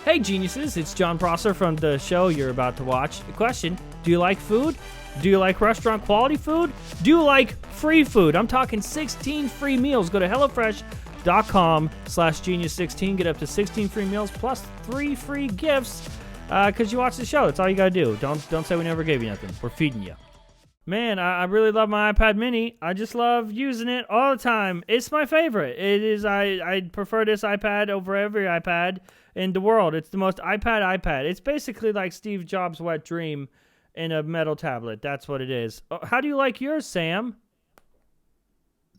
Hey geniuses, it's John Prosser from the show you're about to watch. The question, do you like food? Do you like restaurant quality food? Do you like free food? I'm talking 16 free meals. Go to HelloFresh.com/genius16. Get up to 16 free meals plus 3 free gifts because you watch the show. That's all you got to do. Don't say we never gave you nothing. We're feeding you. Man, I really love my iPad mini. I just love using it all the time. It's my favorite. It is. I prefer this iPad over every iPad in the world. It's the most iPad. It's basically like Steve Jobs' wet dream in a metal tablet. That's what it is. How do you like yours, Sam?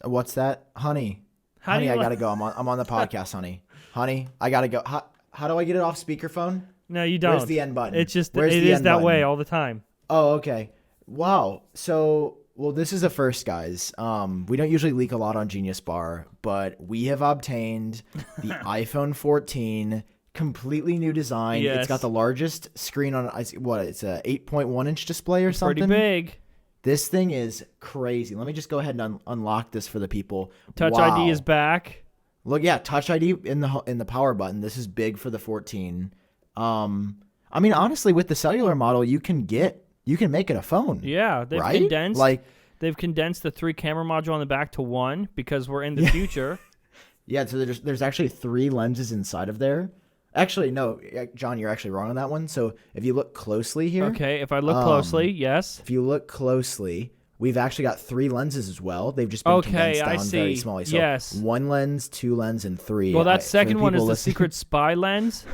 What's that? Honey, I gotta go. I'm on the podcast, honey. Honey, I gotta go. How do I get it off speakerphone? No, you don't. Where's the end button? It's just, it is that way all the time. Oh, okay. Wow. So, this is a first, guys. We don't usually leak a lot on Genius Bar, but we have obtained the iPhone 14, completely new design. Yes. It's got the largest screen on it's a 8.1 inch display or something. Pretty big. This thing is crazy. Let me just go ahead and unlock this for the people. Touch ID is back. Look, yeah, Touch ID in the power button. This is big for the 14. I mean, honestly, with the cellular model, you can make it a phone. Yeah, they've right? They've condensed the 3 camera module on the back to 1 because we're in the future. Yeah, so there's actually 3 lenses inside of there. Actually, no, John, you're actually wrong on that one. So if you look closely here. Okay, if I look closely, yes. If you look closely, we've actually got 3 lenses as well. They've just been condensed down very small. So yes. 1 lens, 2 lens, and 3. Well, that second one is the secret spy lens.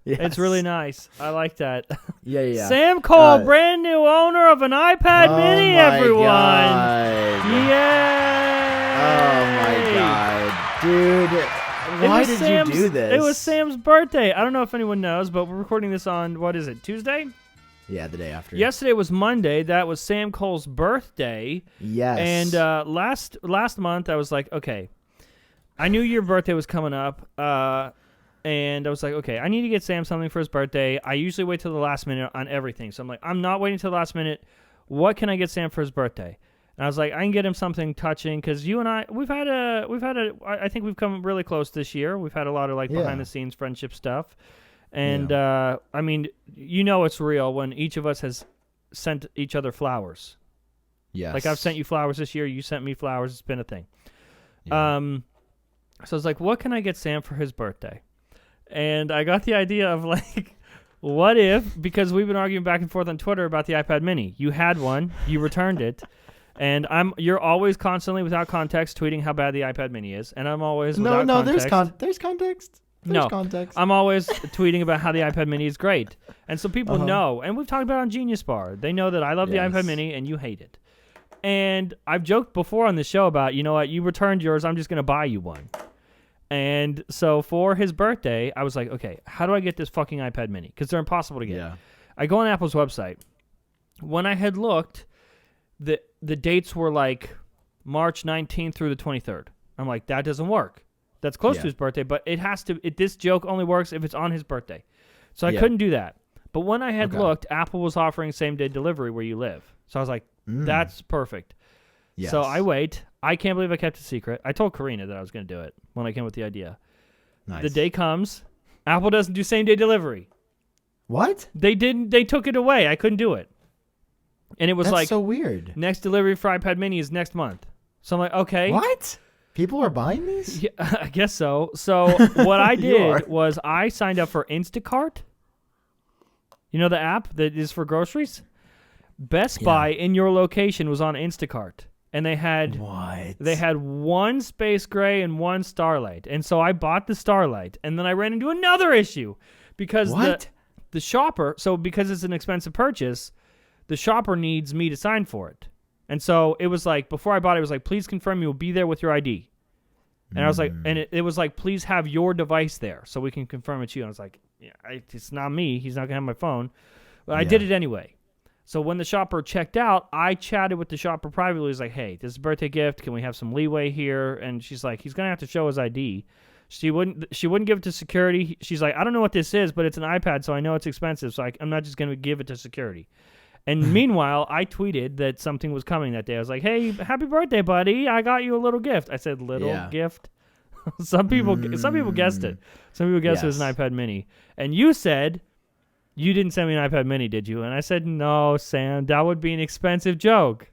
Yes. It's really nice. I like that. Yeah. Sam Kohl, brand new owner of an iPad mini, everyone. God. Yay! Oh, my God. Dude, why did you do this? It was Sam's birthday. I don't know if anyone knows, but we're recording this on, what is it, Tuesday? Yeah, the day after. Yesterday was Monday. That was Sam Kohl's birthday. Yes. And last month, I was like, okay, I knew your birthday was coming up. And I was like, okay, I need to get Sam something for his birthday. I usually wait till the last minute on everything. So I'm like, I'm not waiting till the last minute. What can I get Sam for his birthday? And I was like, I can get him something touching because you and I, I think we've come really close this year. We've had a lot of behind the scenes friendship stuff. And I mean, it's real when each of us has sent each other flowers. Yes. Like I've sent you flowers this year. You sent me flowers. It's been a thing. Yeah. So I was like, what can I get Sam for his birthday? And I got the idea of what if, because we've been arguing back and forth on Twitter about the iPad mini. You had one, you returned it, and you're always constantly without context tweeting how bad the iPad mini is, and I'm always without context. There's context. Context. I'm always tweeting about how the iPad mini is great. And so people know, and we've talked about it on Genius Bar. They know that I love the iPad mini and you hate it. And I've joked before on the show about, you know what, you returned yours, I'm just going to buy you one. And so for his birthday, I was like, okay, how do I get this fucking iPad mini? Because they're impossible to get. Yeah. I go on Apple's website. When I had looked, the dates were March 19th through the 23rd. I'm like, that doesn't work. That's close to his birthday, but it has to. This joke only works if it's on his birthday. So I couldn't do that. But when I had looked, Apple was offering same-day delivery where you live. So I was like, that's perfect. Yes. So I wait. I can't believe I kept it secret. I told Karina that I was going to do it when I came with the idea. Nice. The day comes. Apple doesn't do same-day delivery. What? They didn't. They took it away. I couldn't do it. And it was That's so weird. Next delivery for iPad mini is next month. So I'm like, okay. What? People are buying these? Yeah, I guess so. So what I did was I signed up for Instacart. You know the app that is for groceries? Best Buy in your location was on Instacart. And they had one Space Gray and one Starlight. And so I bought the Starlight. And then I ran into another issue. Because the shopper, so because it's an expensive purchase, the shopper needs me to sign for it. And so it was before I bought it, it was please confirm you will be there with your ID. And I was like, and it was please have your device there so we can confirm it's you. And I was like, yeah, it's not me. He's not going to have my phone. But I did it anyway. So when the shopper checked out, I chatted with the shopper privately. He was like, hey, this is a birthday gift. Can we have some leeway here? And she's like, he's going to have to show his ID. She wouldn't give it to security. She's like, I don't know what this is, but it's an iPad, so I know it's expensive, so I'm not just going to give it to security. And meanwhile, I tweeted that something was coming that day. I was like, hey, happy birthday, buddy. I got you a little gift. I said, little gift. Some people guessed it. Some people guessed it was an iPad Mini. And you said you didn't send me an iPad Mini, did you? And I said, no, Sam, that would be an expensive joke.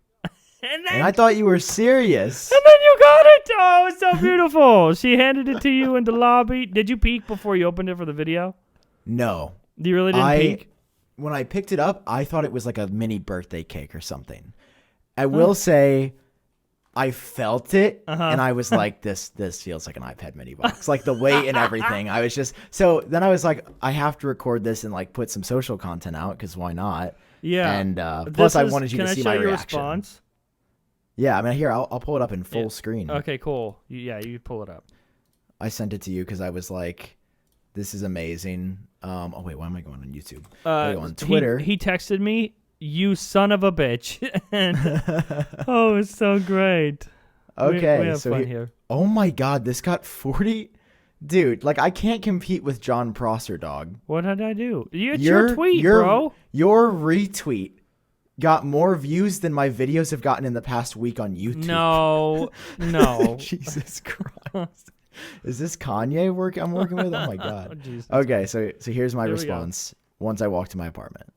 And I thought you were serious. And then you got it. Oh, it's so beautiful. She handed it to you in the lobby. Did you peek before you opened it for the video? No. You really didn't peek? When I picked it up, I thought it was like a mini birthday cake or something. I will say I felt it, and I was like, this feels like an iPad mini box. Like the weight and everything. I was just... So then I was like, I have to record this and like put some social content out because why not? Yeah. And plus I wanted you to see my reaction. Can I show your response? Yeah, I mean, here, I'll pull it up in full screen. Okay, cool. You pull it up. I sent it to you because I was like, this is amazing. Oh, wait, why am I going on YouTube? I go on Twitter. He texted me, you son of a bitch. And, oh, it's so great. Okay. We have fun here. Oh, my God, this got 40... Dude, like, I can't compete with John Prosser, dog. What did I do? It's your tweet, bro. Your retweet got more views than my videos have gotten in the past week on YouTube. No. Jesus Christ. Is this Kanye I'm working with? Oh my God. Okay, so here's my response once I walk to my apartment.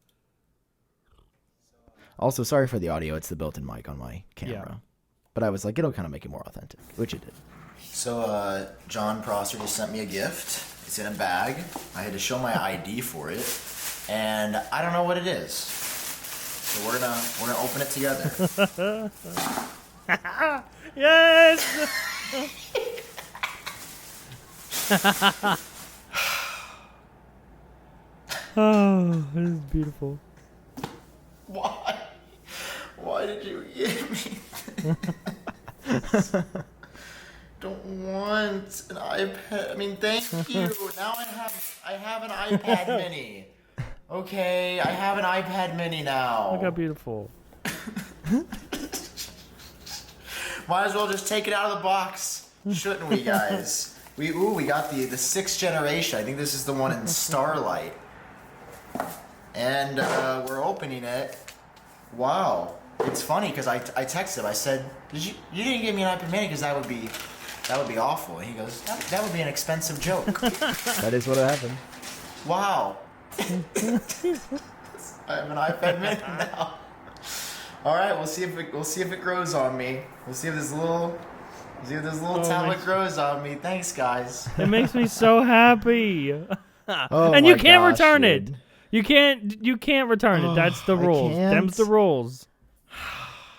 Also, sorry for the audio. It's the built-in mic on my camera. Yeah. But I was like, it'll kind of make it more authentic, which it did. So John Prosser just sent me a gift. It's in a bag. I had to show my ID for it, and I don't know what it is. So we're gonna open it together. Yes. Oh, this is beautiful. Why? Why did you give me this? Don't want an iPad. I mean, thank you. Now I have an iPad Mini. Okay, I have an iPad Mini now. Look how beautiful. Might as well just take it out of the box, shouldn't we, guys? We got the 6th generation. I think this is the one in Starlight. And we're opening it. Wow. It's funny because I texted him. I said, you didn't give me an iPad Mini because that would be awful. And he goes, that would be an expensive joke. That is what happened. Wow. I have an iPad Mini now. All right, we'll see if it grows on me. We'll see if this little tablet grows on me. Thanks, guys. It makes me so happy. And you can't return it. You can't return it. That's the rules. Them's the rules.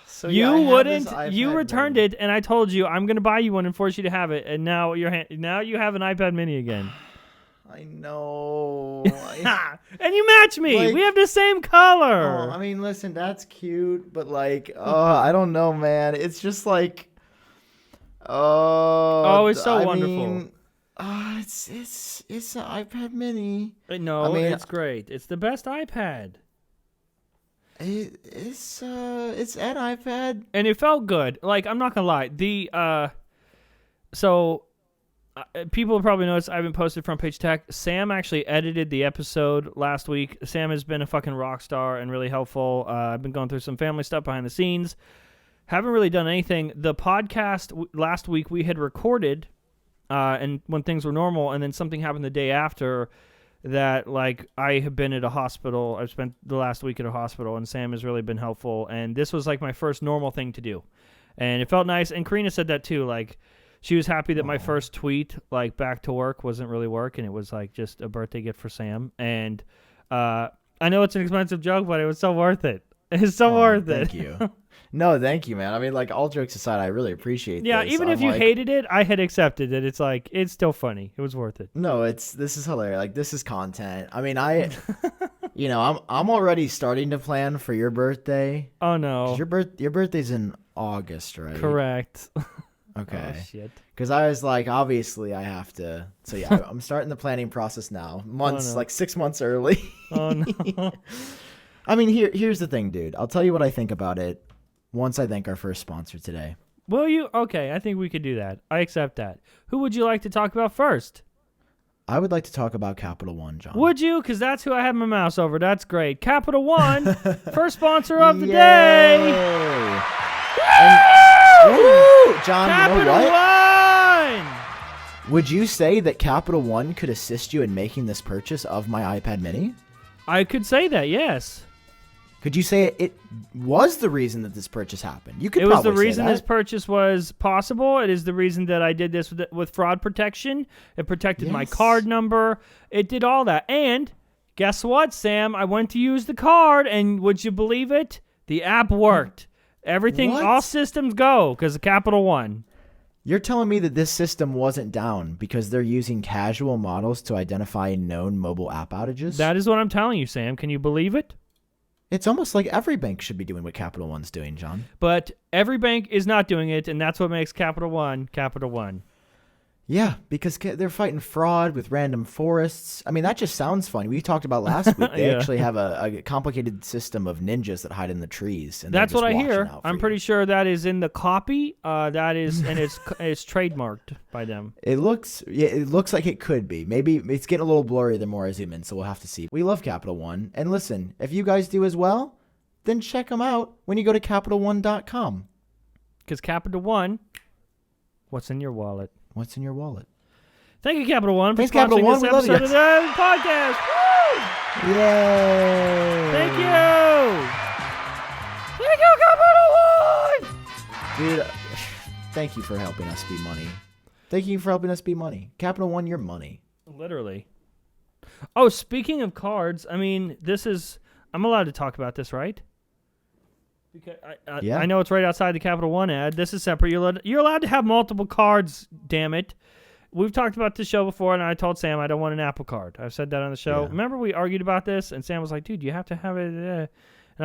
So you returned it, and I told you I'm gonna buy you one and force you to have it, and now you have an iPad Mini again. I know. And you match me. Like, we have the same color. Oh, I mean, listen, that's cute, but like, I don't know, man. It's just like, it's so wonderful. It's an iPad Mini. No, it's great. It's the best iPad. It's an iPad, and it felt good. Like, I'm not gonna lie. People probably noticed I haven't posted Front Page Tech. Sam actually edited the episode last week. Sam has been a fucking rock star and really helpful. I've been going through some family stuff behind the scenes. Haven't really done anything. The podcast last week we had recorded, and when things were normal, and then something happened the day after that, like, I have been at a hospital. I've spent the last week at a hospital, and Sam has really been helpful. And this was like my first normal thing to do. And it felt nice. And Karina said that too. Like, she was happy that my first tweet, like, back to work wasn't really work, and it was like just a birthday gift for Sam. And I know it's an expensive joke, but it was so worth it. It's so worth it. Thank you. No, thank you, man. I mean, like, all jokes aside, I really appreciate this. Yeah, even if you hated it, I had accepted it. It's like, it's still funny. It was worth it. No, this is hilarious. Like, this is content. I mean, I'm already starting to plan for your birthday. Oh, no. Your birthday's in August, right? Correct. Okay. Oh, shit. Because I was like, obviously I have to. So yeah, I'm starting the planning process now. Like 6 months early. Oh, no. I mean, here's the thing, dude. I'll tell you what I think about it once I thank our first sponsor today. Will you? Okay, I think we could do that. I accept that. Who would you like to talk about first? I would like to talk about Capital One, John. Would you? Because that's who I have my mouse over. That's great. Capital One, first sponsor of the day. And, woo! John, Capital you know what? One! Would you say that Capital One could assist you in making this purchase of my iPad mini? I could say that, yes. Could you say it was the reason that this purchase happened? You could. It was the probably say reason that. this purchase was possible. It is the reason that I did this with fraud protection. It protected my card number. It did all that. And guess what, Sam? I went to use the card, and would you believe it? The app worked. Everything, What? all systems go because of Capital One. You're telling me that this system wasn't down because they're using casual models to identify known mobile app outages? That is what I'm telling you, Sam. Can you believe it? It's almost like every bank should be doing what Capital One's doing, John. But every bank is not doing it, and that's what makes Capital One Capital One. Yeah, because they're fighting fraud with random forests. I mean, that just sounds funny. We talked about last week. They actually have a complicated system of ninjas that hide in the trees. And that's what I hear. I'm pretty sure that is in the copy. That is, and it's trademarked by them. It looks like it could be. Maybe it's getting a little blurry the more I zoom in, so we'll have to see. We love Capital One. And listen, if you guys do as well, then check them out when you go to CapitalOne.com. Because Capital One, what's in your wallet? What's in your wallet? Thank you, Capital One, for Thanks, Capital sponsoring One. this We love episode you. of the podcast. Woo! Yay! Thank you. Thank you, Capital One. Dude, thank you for helping us be money. Thank you for helping us be money. Capital One, you're money. Literally. Oh, speaking of cards, I mean, I'm allowed to talk about this, right? Because Yeah. I know it's right outside the Capital One ad. This is separate. You're allowed to have multiple cards, damn it. We've talked about this show before, and I told Sam I don't want an Apple card. I've said that on the show. Yeah. Remember we argued about this, and Sam was like, dude, you have to have it. And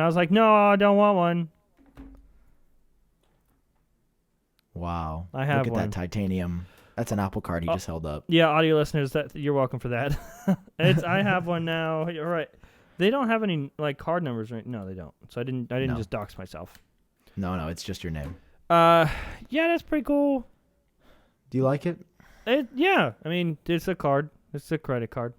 I was like, no, I don't want one. Wow. I have Look at one. that titanium. That's an Apple card he just held up. Yeah, audio listeners, you're welcome for that. I have one now. You're right. They don't have any like card numbers, right? No, they don't. So I didn't No. just dox myself. No, it's just your name. Yeah, that's pretty cool. Do you like it? Yeah, I mean, it's a card. It's a credit card.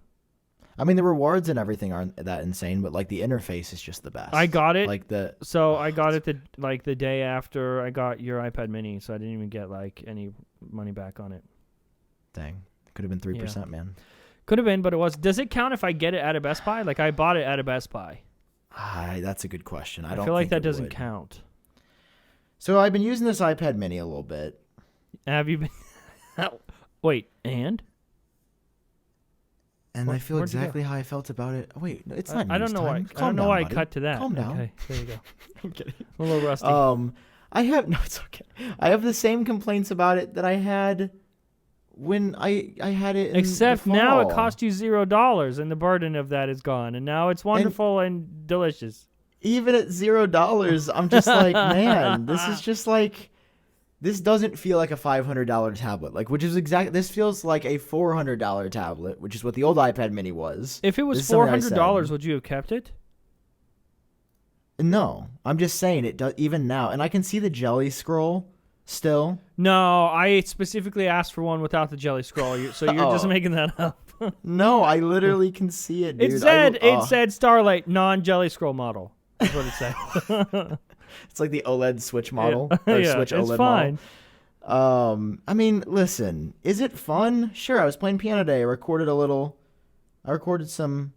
I mean, the rewards and everything aren't that insane, but like the interface is just the best. I got it. Like I got it the day after I got your iPad Mini, so I didn't even get like any money back on it. Dang, it could have been 3%, man. Could have been, but it was. Does it count if I get it at a Best Buy? Like I bought it at a Best Buy. That's a good question. I don't feel like think that it doesn't would. count. So I've been using this iPad Mini a little bit. Have you been? Wait, and? And I feel exactly how I felt about it. Oh, wait, it's not. I don't know why. Calm I don't know down, why I buddy. cut to that. Calm down. Okay, there you go. I'm kidding. I'm a little rusty. It's okay. I have the same complaints about it that I had when I had it. Except in the now it fall. costs you $0, and the burden of that is gone, and now it's wonderful and delicious. Even at $0, I'm just like, man, this is just like. This doesn't feel like a $500 tablet, this feels like a $400 tablet, which is what the old iPad Mini was. If it was This is something I said. $400, would you have kept it? No, I'm just saying it does even now, and I can see the jelly scroll still. No, I specifically asked for one without the jelly scroll, so you're just making that up. No, I literally can see it, dude. It said Starlight non-jelly scroll model. That's what it said. It's like the OLED Switch model. Yeah, Or Switch it's OLED fine. model. I mean, listen, is it fun? Sure, I was playing piano today. I recorded some.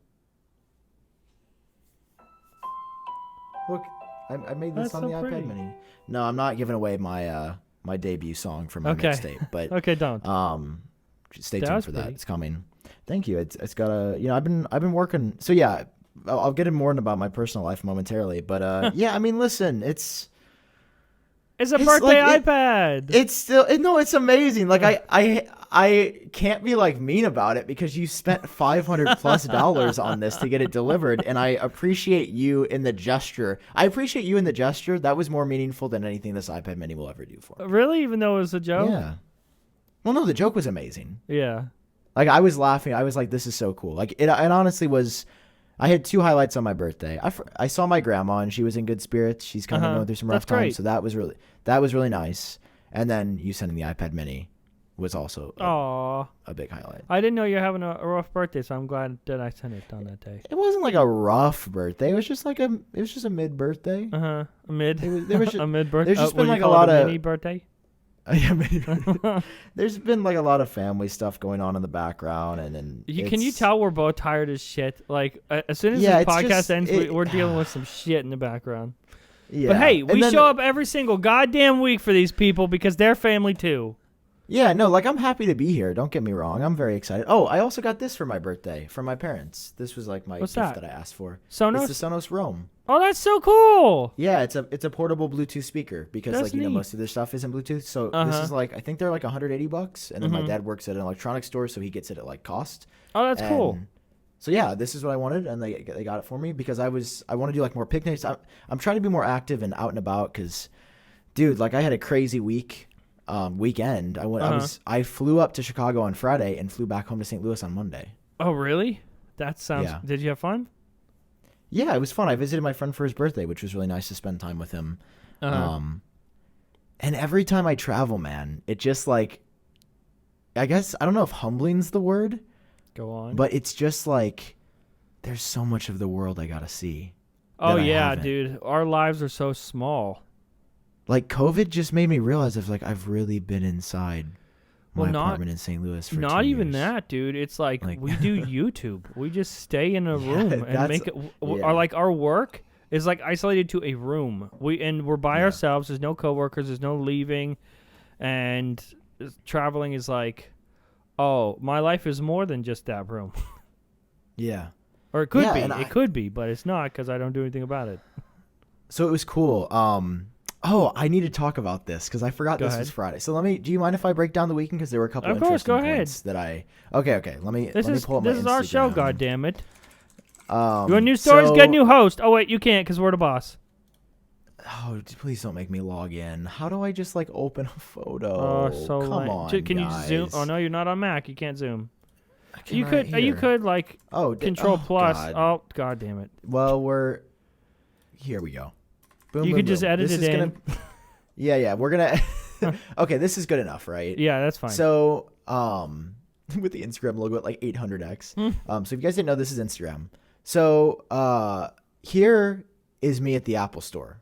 Look, I made this That's on so the iPad pretty. Mini. No, I'm not giving away my debut song from my mixtape, but Okay, don't. stay That tuned was for that. pretty. It's coming. Thank you. It's got a I've been working. So yeah, I'll get in more about my personal life momentarily, but yeah, I mean, listen, it's a it's birthday like iPad. it's still no, it's amazing. Like I can't be like mean about it because you spent $500+ on this to get it delivered, and I appreciate you in the gesture. That was more meaningful than anything this iPad Mini will ever do for me. Really? Even though it was a joke? Yeah. Well, no, the joke was amazing. Yeah. Like I was laughing. I was like, "This is so cool." Like it honestly was. I had two highlights on my birthday. I saw my grandma and she was in good spirits. She's kind of going through some rough That's great. times, so that was really nice. And then you sending the iPad Mini was also a big highlight. I didn't know you were having a rough birthday, so I'm glad that I sent it on that day. It wasn't like a rough birthday. It was just a mid birthday. A mid. There was A mid birthday. there's just been would you like a call lot it of mini birthday. Yeah, maybe. There's been like a lot of family stuff going on in the background, and then can you tell we're both tired as shit? Like as soon as this podcast ends, we're dealing with some shit in the background. Yeah. But hey, we show up every single goddamn week for these people because they're family too. Yeah, no, like I'm happy to be here. Don't get me wrong. I'm very excited. Oh, I also got this for my birthday from my parents. This was like my gift that I asked for. Sonos? It's the Sonos Roam. Oh, that's so cool. Yeah, it's a portable Bluetooth speaker because that's like you neat. know most of their stuff isn't Bluetooth. So this is like I think they're like $180, and then my dad works at an electronics store, so he gets it at like cost. Oh, that's cool. So yeah, this is what I wanted, and they got it for me because I want to do like more picnics. I'm trying to be more active and out and about because, dude, like I had a crazy weekend. I flew up to Chicago on Friday and flew back home to St. Louis on Monday. Oh really? That sounds. Yeah. Did you have fun? Yeah, it was fun. I visited my friend for his birthday, which was really nice to spend time with him. And every time I travel, man, it just like, I guess I don't know if humbling's the word. Go on. But it's just like, there's so much of the world I gotta see. Oh yeah, dude, our lives are so small. Like COVID just made me realize I've really been inside my apartment in St. Louis for 2 years. Not even that, dude. It's like we do YouTube. We just stay in a room and make it. Our work is like isolated to a room. We're by ourselves. There's no coworkers. There's no leaving, and traveling is like, oh, my life is more than just that room. Yeah. Or it could be. It could be, but it's not because I don't do anything about it. So it was cool. Oh, I need to talk about this because I forgot this was Friday. So do you mind if I break down the weekend? Because there were a couple of interesting points that Okay. Let me pull up my Instagram. This is our show, goddammit. You want new stories? Get a new host. Oh, wait, you can't because we're the boss. Oh, please don't make me log in. How do I just like open a photo? Oh, so come on, can guys. you zoom? Oh no, you're not on Mac. You can't zoom. You could like Control Plus. God. Oh, god damn it. Well, here we go. Boom, you could just edit it in. Yeah, we're gonna. Okay, this is good enough, right? Yeah, that's fine. So, with the Instagram logo at like 800x. So if you guys didn't know, this is Instagram. So, here is me at the Apple Store.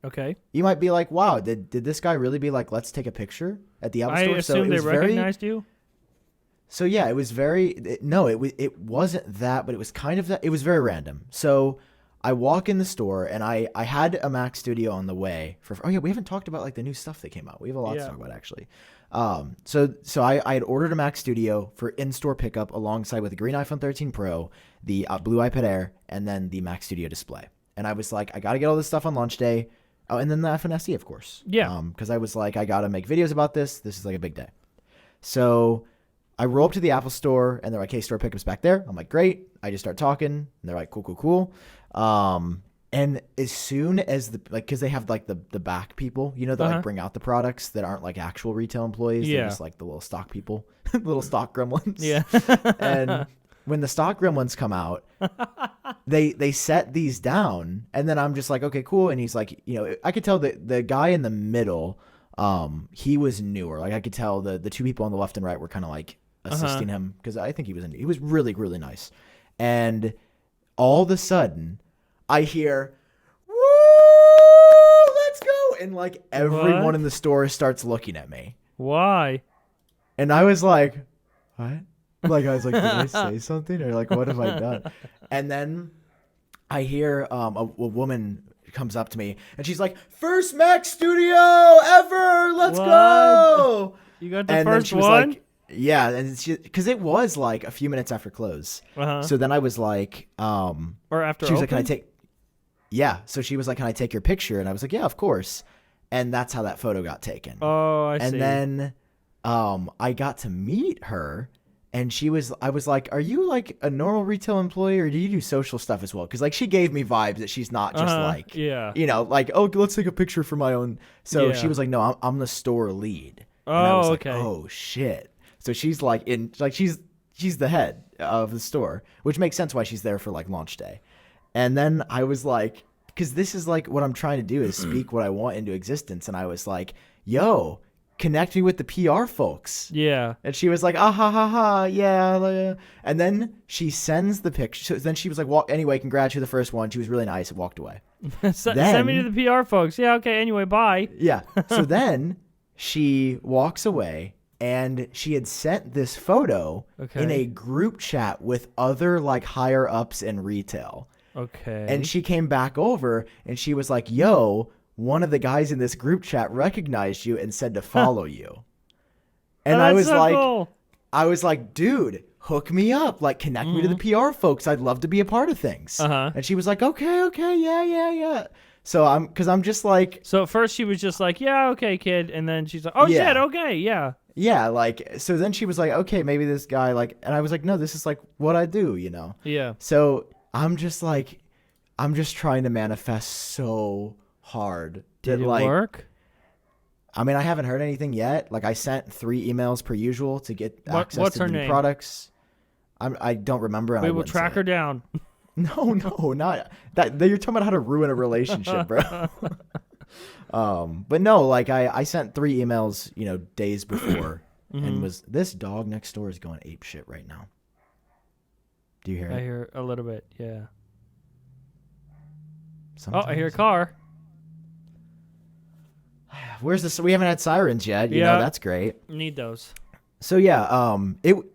Okay. You might be like, wow, did this guy really be like, let's take a picture at the Apple Store? I assume they recognized you. So yeah, it was it wasn't that, but it was kind of that. It was very random. So I walk in the store and I had a Mac Studio on the way we haven't talked about like the new stuff that came out. We have a lot to talk about actually. So I had ordered a Mac Studio for in-store pickup alongside with the green iPhone 13 Pro, the blue iPad Air, and then the Mac Studio display. And I was like, I got to get all this stuff on launch day. Oh, and then the iPhone SE, of course. Yeah. Because I was like, I got to make videos about this. This is like a big day. So I roll up to the Apple Store, and they're like, hey, store pickup's back there. I'm like, great. I just start talking, and they're like, cool. And as soon as because they have like the back people, that like bring out the products that aren't like actual retail employees. They're just like the little stock people, little stock gremlins. Yeah. And when the stock gremlins come out, they set these down, and then I'm just like, okay, cool. And he's like, I could tell that the guy in the middle, he was newer. Like I could tell the two people on the left and right were kind of like assisting him because I think he was really, really nice. And all of a sudden, I hear, "Woo, let's go!" And like everyone in the store starts looking at me. Why? And I was like, what? Like I was like, did I say something or like what have I done? And then I hear a woman comes up to me and she's like, "First Mac Studio ever, let's go!" You got the first one? Like, yeah, and because it was like a few minutes after close. So then I was like, or after she was open? like, "Can I take?" Yeah, so she was like, "Can I take your picture?" And I was like, "Yeah, of course." And that's how that photo got taken. Oh, I see. And then I got to meet her. And I was like, "Are you like a normal retail employee or do you do social stuff as well?" Because like she gave me vibes that she's not just like, like, "Oh, let's take a picture for my own." So she was like, "No, I'm the store lead." And I was like, "Oh shit!" So she's like she's the head of the store, which makes sense why she's there for like launch day. And then I was like, because this is like what I'm trying to do is speak what I want into existence. And I was like, "Yo, connect me with the PR folks." Yeah. And she was like, "Ah, ha, ha, ha, yeah." And then she sends the picture. Then she was like, "Well, anyway, congrats, you're the first one." She was really nice and walked away. Send me to the PR folks. Yeah, okay, anyway, bye. Yeah. So then she walks away, and she had sent this photo in a group chat with other like higher ups in retail. Okay. And she came back over and she was like, yo, one of the guys in this group chat recognized you and said to follow you. And I was like, cool. Dude, hook me up. Like, connect me to the PR folks. I'd love to be a part of things. And she was like, okay, yeah. So I'm just like. So at first she was just like, yeah, okay, kid. And then she's like, oh, shit, okay, yeah. Yeah, like, so then she was like, okay, maybe this guy, like, and I was like, no, this is like what I do, you know? Yeah. So I'm just trying to manifest so hard. Did it work? I mean, I haven't heard anything yet. Like, I sent 3 emails per usual to get access to the new products. I don't remember. We will track her down. No, not that. You're talking about how to ruin a relationship, bro. But no, like I sent 3 emails, days before, and this dog next door is going ape shit right now. Do you hear it? I hear a little bit, yeah. Sometimes. Oh, I hear a car. Where's this? We haven't had sirens yet. You know, that's great. Need those. So yeah,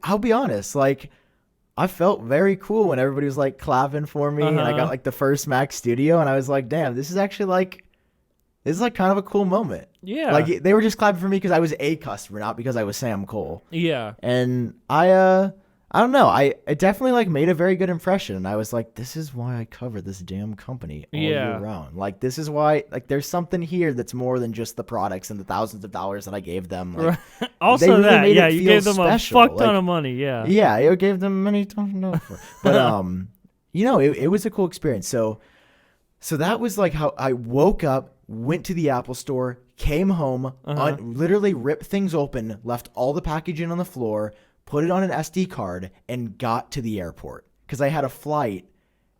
I'll be honest, like I felt very cool when everybody was like clapping for me and I got like the first Mac Studio and I was like, damn, this is like kind of a cool moment. Yeah. Like they were just clapping for me because I was a customer, not because I was Sam Kohl. Yeah. And I don't know. It definitely like made a very good impression. And I was like, this is why I cover this damn company all year round. Like, this is why, like, there's something here that's more than just the products and the thousands of dollars that I gave them. Like, also really that, you gave them special. A fuck ton of money. Yeah. Yeah, it gave them many tons of dollars. But, it was a cool experience. So that was like how I woke up, went to the Apple store, came home, literally ripped things open, left all the packaging on the floor, put it on an SD card, and got to the airport. Because I had a flight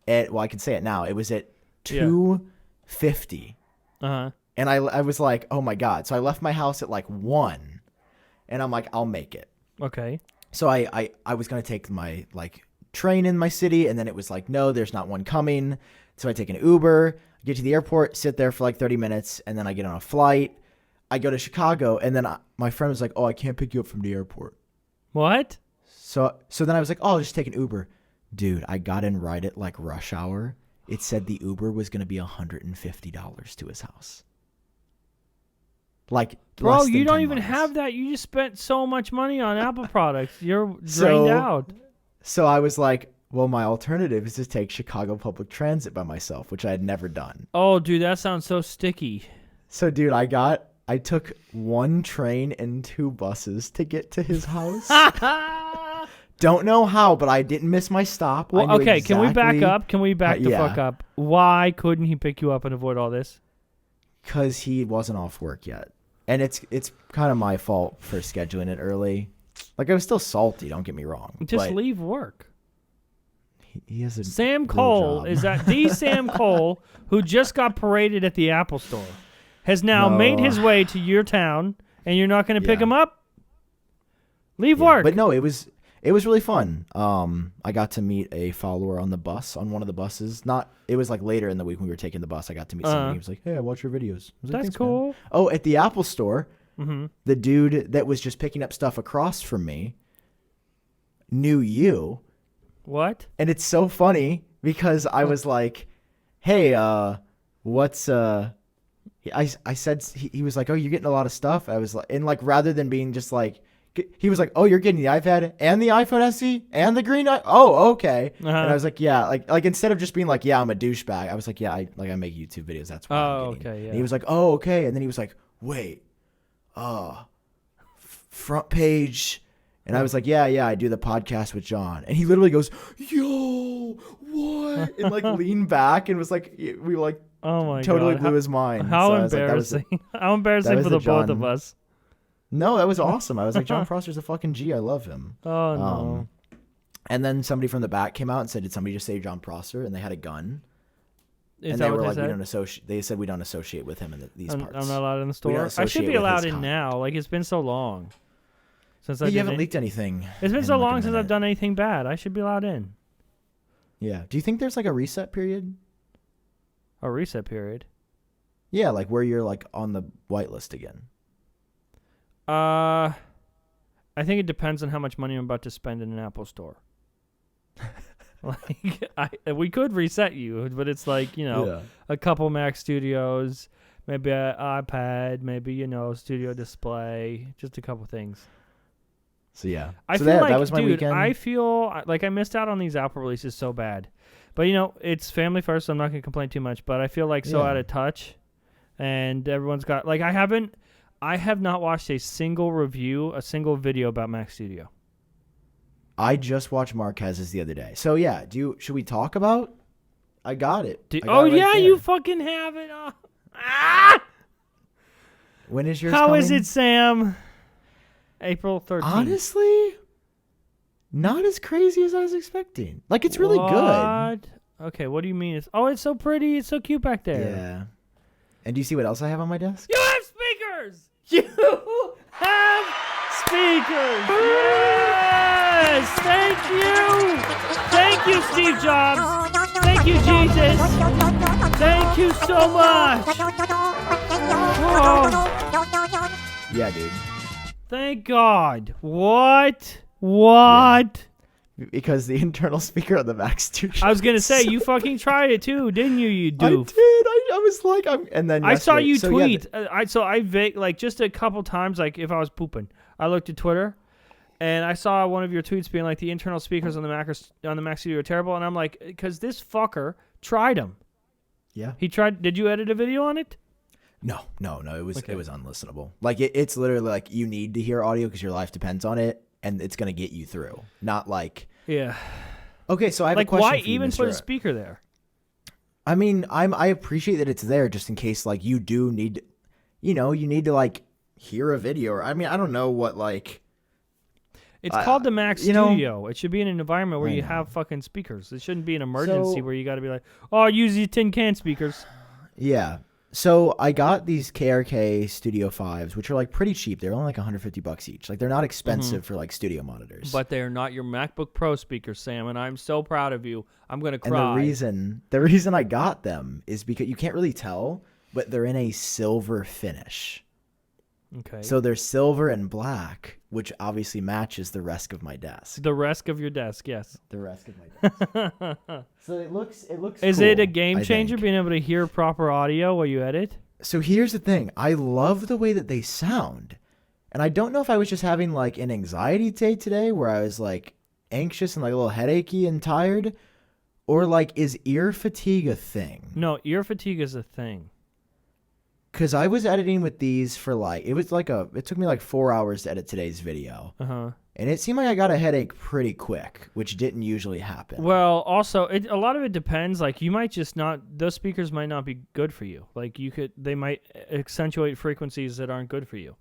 at, well, I can say it now. It was at 2:50. And I was like, oh, my God. So I left my house at like 1. And I'm like, I'll make it. Okay. So I was going to take my like train in my city. And then it was like, no, there's not one coming. So I take an Uber, get to the airport, sit there for like 30 minutes. And then I get on a flight. I go to Chicago. And then my friend was like, oh, I can't pick you up from the airport. What? So then I was like, oh, I'll just take an Uber. Dude, I got in right at like rush hour. It said the Uber was going to be $150 to his house. Like, bro, you don't even have that. You just spent so much money on Apple products. You're drained out. So I was like, well, my alternative is to take Chicago public transit by myself, which I had never done. Oh, dude, that sounds so sticky. So, dude, I took 1 train and 2 buses to get to his house. Don't know how, but I didn't miss my stop. Well, okay, can we back up? Can we back the fuck up? Why couldn't he pick you up and avoid all this? Because he wasn't off work yet. And it's kind of my fault for scheduling it early. Like, I was still salty, don't get me wrong. Just leave work. He has a Sam Kohl is that the Sam Kohl who just got paraded at the Apple store. Has now made his way to your town, and you're not going to pick him up? Leave work. But no, it was really fun. I got to meet a follower on the bus, on one of the buses. It was like later in the week when we were taking the bus. I got to meet somebody. He was like, hey, I watch your videos. I was like, that's cool. Man. Oh, at the Apple store, the dude that was just picking up stuff across from me knew you. What? And it's so funny because I was like, hey, what's... I said, he was like, oh, you're getting a lot of stuff. I was like, and like, rather than being just like, he was like, oh, you're getting the iPad and the iPhone SE and the green. Oh, okay. And I was like, yeah, like instead of just being like, yeah, I'm a douchebag. I was like, yeah, I make YouTube videos. That's why. I'm getting. Okay. Yeah. And he was like, oh, okay. And then he was like, wait, front page. And I was like, yeah, I do the podcast with John. And he literally goes, yo, what? And like leaned back and was like, we were like, oh my totally God. Blew his mind. How embarrassing. Like, How embarrassing for the both of us. No, that was awesome. I was like, John Prosser's a fucking G. I love him. Oh, no. And then somebody from the back came out and said, did somebody just say John Prosser? And they had a gun. And they were like, we don't associate. They said we don't associate with him in these parts. I'm not allowed in the store. I should be allowed in now. Like, it's been so long. Since you haven't leaked anything. It's been so long since I've done anything bad. I should be allowed in. Yeah. Do you think there's like a reset period? A reset period? Yeah, like where you're like on the whitelist again. I think it depends on how much money I'm about to spend in an Apple store. We could reset you, but it's like, a couple Mac Studios, maybe an iPad, maybe, studio display, just a couple things. So yeah. I feel like, that was my weekend. I feel like I missed out on these Apple releases so bad. But, it's family first, so I'm not going to complain too much. But I feel like so out of touch. And everyone's got, like, I have not watched a single review, a single video about Mac Studio. I just watched Marquez's the other day. So yeah, should we talk about? I got it. You fucking have it. When is yours How coming? is it, Sam? April 13th. Honestly, not as crazy as I was expecting. Like, it's really good. Okay, what do you mean? It's so pretty. It's so cute back there. Yeah. And do you see what else I have on my desk? You have speakers! You have speakers! Yes! Thank you! Thank you, Steve Jobs! Thank you, Jesus! Thank you so much! Oh. Yeah, dude. Thank God. What? Yeah. Because the internal speaker on the Mac Studio. I was going to say, you fucking tried it too, didn't you, you doof? I did. I was like, and then I saw you tweet. I just a couple times, like if I was pooping, I looked at Twitter, and I saw one of your tweets being like, the internal speakers on the Mac Studio are terrible, and I'm like, because this fucker tried them. Yeah. He tried. Did you edit a video on it? No. It was unlistenable. Like it's literally like you need to hear audio because your life depends on it, and it's gonna get you through. Not like Okay, so I have a question. Why for you, even Mr. put a speaker there? I mean, I appreciate that it's there just in case like you do need, you need to like hear a video. Or I mean, I don't know what like. It's called the Mac Studio. It should be in an environment where you have fucking speakers. It shouldn't be an emergency where you got to be like, use these tin can speakers. Yeah. So I got these KRK Studio 5s, which are like pretty cheap. They're only like $150 each. Like they're not expensive for like studio monitors. But they are not your MacBook Pro speakers, Sam, and I'm so proud of you. I'm going to cry. And the reason I got them is because you can't really tell, but they're in a silver finish. Okay. So they're silver and black, which obviously matches the rest of my desk. The rest of your desk, yes. The rest of my desk. So it looks Is cool, it a game changer being able to hear proper audio while you edit? So here's the thing. I love the way that they sound. And I don't know if I was just having like an anxiety day today where I was like anxious and like a little headachy and tired, or like is ear fatigue a thing? No, ear fatigue is a thing. Because I was editing with these for like, it took me like 4 hours to edit today's video. Uh-huh. And it seemed like I got a headache pretty quick, which didn't usually happen. Well, also, a lot of it depends. Like, you might just not, those speakers might not be good for you. Like, they might accentuate frequencies that aren't good for you.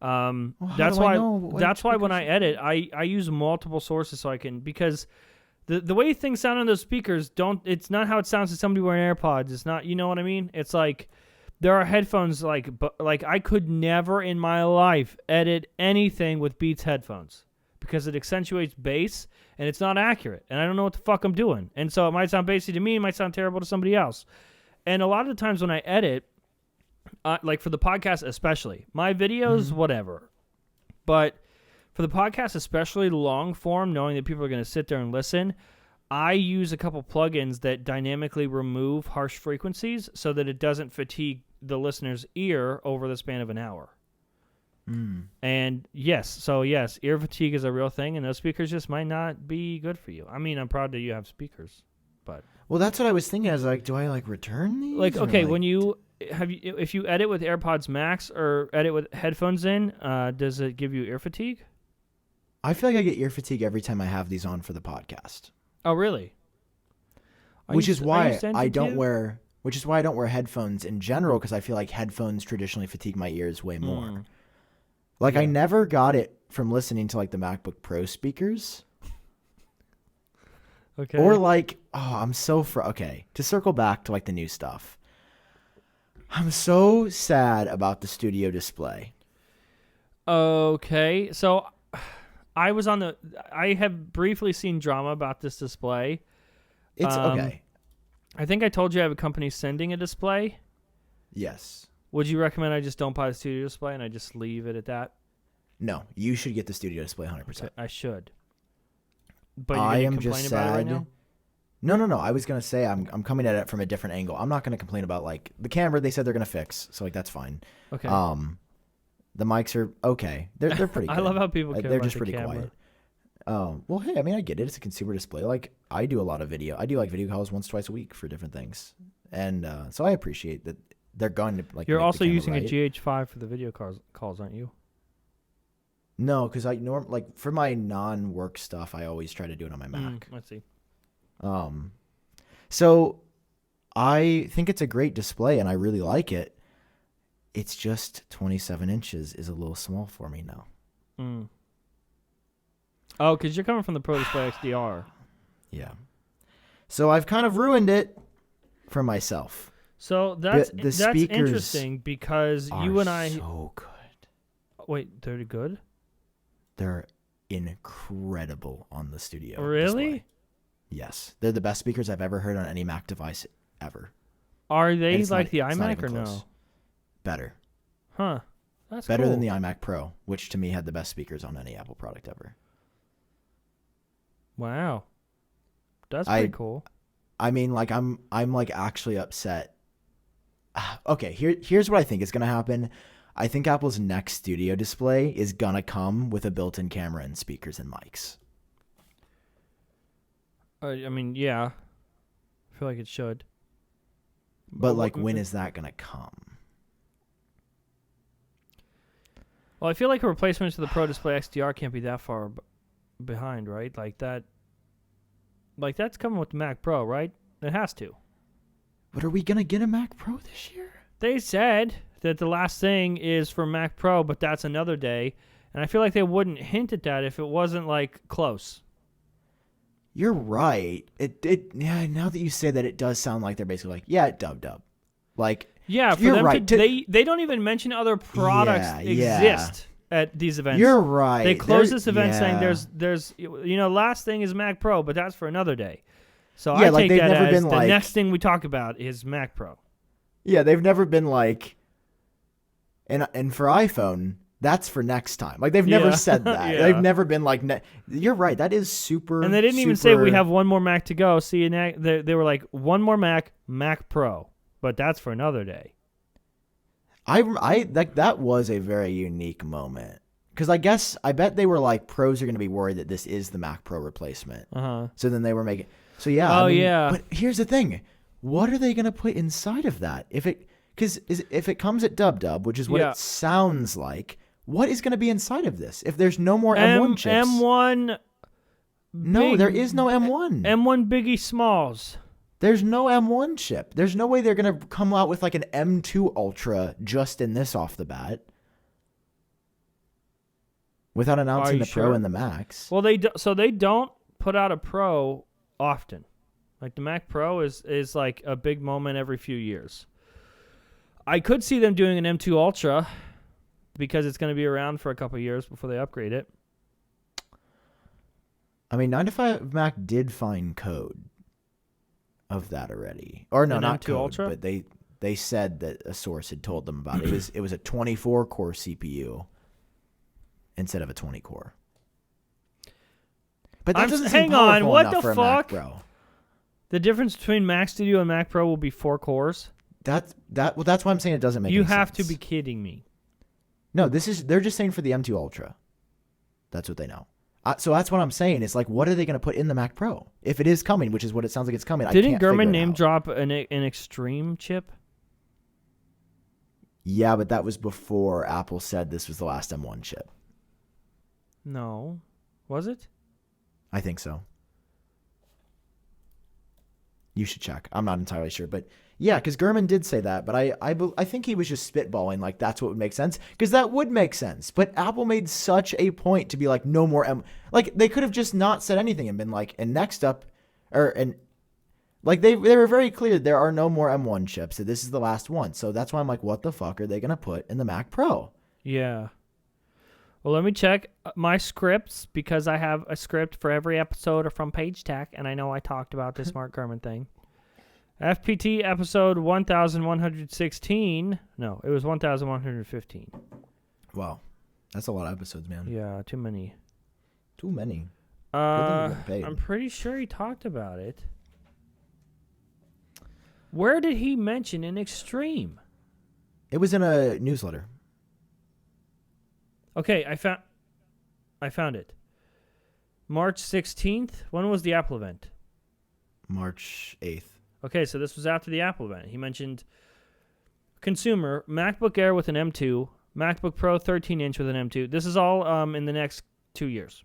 That's why when I edit, I use multiple sources so I can, because the way things sound on those speakers, it's not how it sounds to somebody wearing AirPods. It's not, you know what I mean? It's like, there are headphones like I could never in my life edit anything with Beats headphones because it accentuates bass and it's not accurate and I don't know what the fuck I'm doing. And so it might sound bassy to me, it might sound terrible to somebody else. And a lot of the times when I edit, like for the podcast especially, my videos, whatever. But for the podcast, especially long form, knowing that people are going to sit there and listen, I use a couple plugins that dynamically remove harsh frequencies so that it doesn't fatigue the listener's ear over the span of an hour. And yes, ear fatigue is a real thing, and those speakers just might not be good for you. I mean, I'm proud that you have speakers, but well, that's what I was thinking. I was like, do I like return these? Like, okay, when if you edit with AirPods Max or edit with headphones in, does it give you ear fatigue? I feel like I get ear fatigue every time I have these on for the podcast. Oh, really? Which is why I don't wear headphones in general, because I feel like headphones traditionally fatigue my ears way more. Like, I never got it from listening to, like, the MacBook Pro speakers. Okay. Or, like, okay, to circle back to, like, the new stuff. I'm so sad about the studio display. Okay, so I have briefly seen drama about this display. It's okay. I think I told you I have a company sending a display. Yes. Would you recommend I just don't buy the studio display and I just leave it at that? No, you should get the studio display 100%. I should. But I you're am going to just complain about it right sad. now? No. I was gonna say I'm coming at it from a different angle. I'm not gonna complain about like the camera. They said they're gonna fix, so like that's fine. Okay. The mics are okay. They're pretty good. I love how people care They're about just the pretty camera. quiet. Well, hey, I mean, I get it. It's a consumer display. Like I do a lot of video. I do like video calls once, twice a week for different things, and so I appreciate that they're going to like. You're make the also camera using right. a GH5 for the video calls, aren't you? No, because like for my non-work stuff, I always try to do it on my Mac. Let's see. So I think it's a great display, and I really like it. It's just 27 inches is a little small for me now. Oh, because you're coming from the Pro Display XDR. Yeah. So I've kind of ruined it for myself. So that's The speakers interesting because you and I. So good. Wait, they're good? They're incredible on the studio. Really? Display. Yes. They're the best speakers I've ever heard on any Mac device ever. Are they like the it's not iMac or even no? close. Better. Huh. That's Better cool. than the iMac Pro, which to me had the best speakers on any Apple product ever. Wow. That's pretty cool. I mean, like I'm like actually upset. Okay, here's what I think is gonna happen. I think Apple's next studio display is gonna come with a built-in camera and speakers and mics. I mean, yeah. I feel like it should. But like, when is that gonna come? Well, I feel like a replacement to the Pro Display XDR can't be that far behind, right? Like that. Like that's coming with the Mac Pro, right? It has to. But are we gonna get a Mac Pro this year? They said that the last thing is for Mac Pro, but that's another day. And I feel like they wouldn't hint at that if it wasn't like close. You're right. Yeah. Now that you say that, it does sound like they're basically like, yeah, dub. Like, yeah, for you're them right. they don't even mention other products exist at these events. You're right. They close this event saying there's last thing is Mac Pro, but that's for another day. So I take that as the next thing we talk about is Mac Pro. Yeah, they've never been like, and for iPhone, that's for next time. Like they've never said that. Yeah. They've never been like, you're right. That is super. And they didn't even say we have one more Mac to go. See, they were like one more Mac Pro, but that's for another day. That was a very unique moment because I bet they were like, pros are going to be worried that this is the Mac Pro replacement. So then they were making. So yeah. Oh yeah. But here's the thing: what are they going to put inside of that? If it comes at dub, which is what it sounds like, what is going to be inside of this? If there's no more M1 chips, M1. No, there is no M1. M1 Biggie Smalls. There's no M1 chip. There's no way they're going to come out with like an M2 Ultra just in this off the bat without announcing the Pro and the Max. Well, they don't put out a Pro often. Like the Mac Pro is like a big moment every few years. I could see them doing an M2 Ultra because it's going to be around for a couple of years before they upgrade it. I mean, 9to5 Mac did find code of that already. Or no, not M2 code, Ultra? but they said that a source had told them about it. It was a 24-core CPU instead of a 20-core. But that doesn't seem powerful what enough the for fuck? a Mac Pro. The difference between Mac Studio and Mac Pro will be 4 cores? That's why I'm saying it doesn't make any sense. You have to be kidding me. No, they're just saying for the M2 Ultra. That's what they know. So that's what I'm saying. It's like, what are they going to put in the Mac Pro? If it is coming, which is what it sounds like it's coming, Didn't Gurman name drop an Extreme chip? Yeah, but that was before Apple said this was the last M1 chip. No. Was it? I think so. You should check. I'm not entirely sure, but yeah, because Gurman did say that, but I think he was just spitballing like that's what would make sense, because that would make sense. But Apple made such a point to be like, no more like they could have just not said anything and been like, and next up, like they were very clear there are no more M1 chips. So this is the last one. So that's why I'm like, what the fuck are they gonna put in the Mac Pro? Yeah. Well, let me check my scripts because I have a script for every episode from Page Tech, and I know I talked about this Mark Gurman thing. FPT episode 1116. No, it was 1115. Wow. That's a lot of episodes, man. Yeah, too many. Too many. I'm pretty sure he talked about it. Where did he mention an extreme? It was in a newsletter. Okay, I found it. March 16th. When was the Apple event? March 8th. Okay, so this was after the Apple event. He mentioned consumer, MacBook Air with an M2, MacBook Pro 13-inch with an M2. This is all in the next 2 years.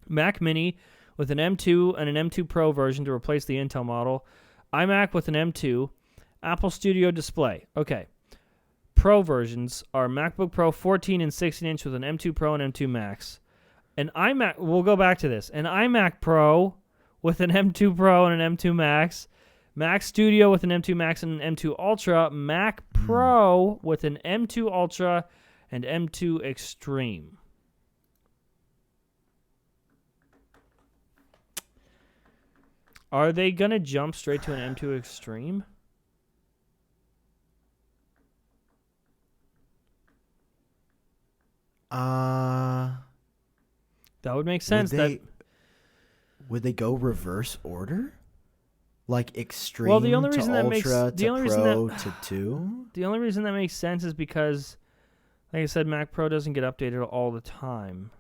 Mac Mini with an M2 and an M2 Pro version to replace the Intel model. iMac with an M2. Apple Studio Display. Okay. Pro versions are MacBook Pro 14 and 16-inch with an M2 Pro and M2 Max. An iMac, we'll go back to this. An iMac Pro with an M2 Pro and an M2 Max. Mac Studio with an M2 Max and an M2 Ultra. Mac Pro with an M2 Ultra and M2 Extreme. Are they going to jump straight to an M2 Extreme? That would make sense. Would they go reverse order? Like Extreme well, the only reason to that Ultra makes, the to only Pro reason that, to 2? The only reason that makes sense is because, like I said, Mac Pro doesn't get updated all the time.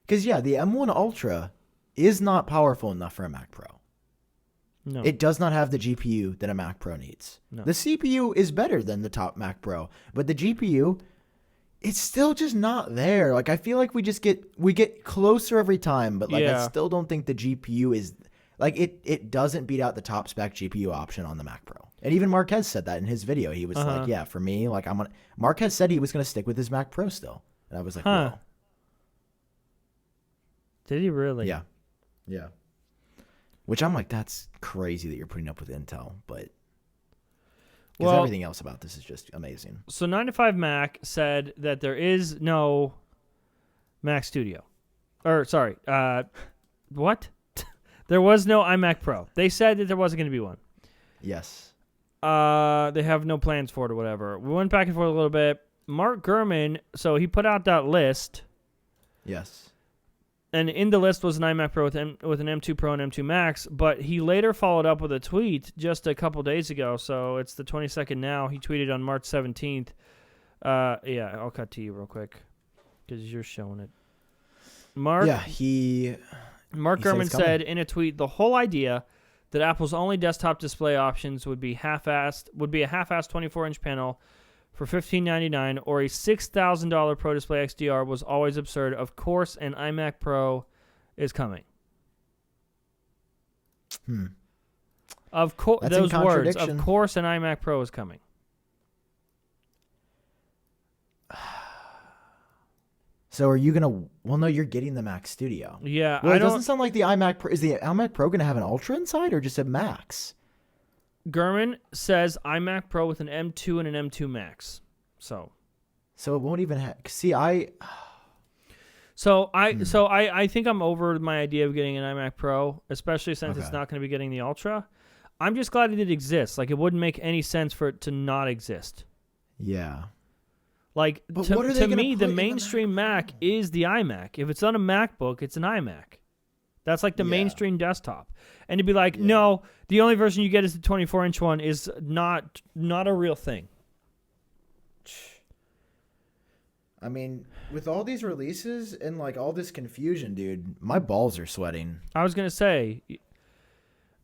Because, yeah, the M1 Ultra is not powerful enough for a Mac Pro. No. It does not have the GPU that a Mac Pro needs. No. The CPU is better than the top Mac Pro, but the GPU, it's still just not there. Like, I feel like we get closer every time, but like I still don't think the GPU is like it doesn't beat out the top spec GPU option on the Mac Pro. And even Marquez said that in his video. He was like, "Yeah, for me, like Marquez said he was going to stick with his Mac Pro still." And I was like, "Whoa." Did he really? Yeah. Yeah. Which I'm like, that's crazy that you're putting up with Intel, but because everything else about this is just amazing. So 9to5Mac said that there is no Mac Studio. Or, sorry, what? There was no iMac Pro. They said that there wasn't going to be one. Yes. They have no plans for it or whatever. We went back and forth a little bit. Mark Gurman, so he put out that list. Yes. And in the list was an iMac Pro with an M2 Pro and M2 Max, but he later followed up with a tweet just a couple days ago, so it's the 22nd now. He tweeted on March 17th. Yeah, I'll cut to you real quick because you're showing it. Mark Gurman said in a tweet, the whole idea that Apple's only desktop display options would be a half-assed 24-inch panel for $1,599 or a $6,000 Pro Display XDR was always absurd. Of course, an iMac Pro is coming. Of course, those words. Of course, an iMac Pro is coming. So are you gonna? Well, no, you're getting the Mac Studio. Yeah, well, it doesn't sound like the iMac Pro. Is the iMac Pro gonna have an Ultra inside or just a Max? Gurman says iMac Pro with an M2 and an M2 Max. So it won't even have. See, I think I'm over my idea of getting an iMac Pro, especially since it's not going to be getting the Ultra. I'm just glad it exists. Like, it wouldn't make any sense for it to not exist. Yeah. Like, to me, the mainstream Mac is the iMac. If it's on a MacBook, it's an iMac. That's like the mainstream desktop. And to be like, no, the only version you get is the 24-inch one is not a real thing. I mean, with all these releases and like all this confusion, dude, my balls are sweating. I was going to say,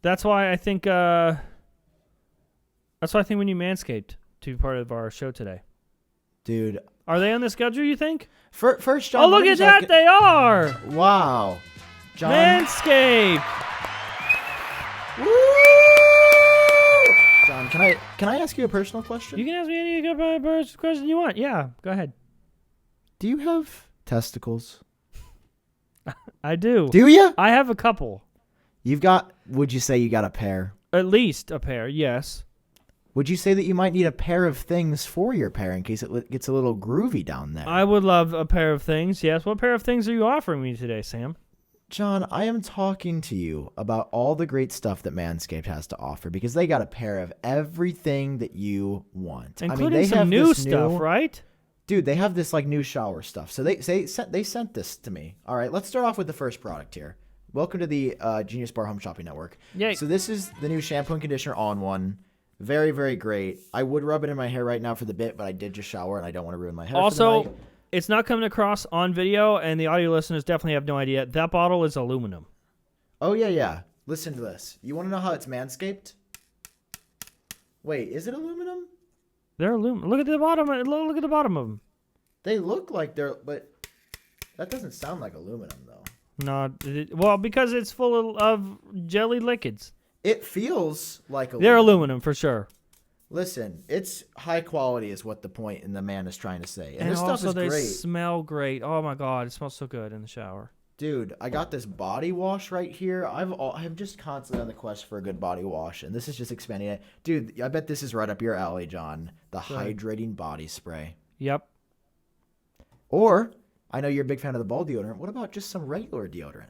that's why I think we need Manscaped to be part of our show today. Dude. Are they on the schedule, you think? First, John. Oh, look at that. They are. Wow. John. Manscaped. Woo! John, can I ask you a personal question? You can ask me any personal question you want. Yeah, go ahead. Do you have testicles? I do. Do you? I have a couple. Would you say you got a pair? At least a pair, yes. Would you say that you might need a pair of things for your pair in case it gets a little groovy down there? I would love a pair of things, yes. What pair of things are you offering me today, Sam? John, I am talking to you about all the great stuff that Manscaped has to offer because they got a pair of everything that you want. Including some new stuff, right? Dude, they have this like new shower stuff. So they sent this to me. All right, let's start off with the first product here. Welcome to the Genius Bar Home Shopping Network. Yay. So this is the new shampoo and conditioner all-in-one. Very, very great. I would rub it in my hair right now for the bit, but I did just shower and I don't want to ruin my hair. Also, for the night. It's not coming across on video, and the audio listeners definitely have no idea. That bottle is aluminum. Oh, yeah. Listen to this. You want to know how it's manscaped? Wait, is it aluminum? They're aluminum. Look at the bottom. Look at the bottom of them. They look like they're, but that doesn't sound like aluminum, though. No, well, because it's full of jelly liquids. It feels like aluminum. They're aluminum for sure. Listen, it's high quality is what the point and the man is trying to say. And this also stuff is they great. smell great. Oh my god, it smells so good in the shower. Dude, I got this body wash right here. I'm just constantly on the quest for a good body wash, and this is just expanding it. Dude, I bet this is right up your alley, John. The hydrating body spray. Yep. Or, I know you're a big fan of the ball deodorant. What about just some regular deodorant?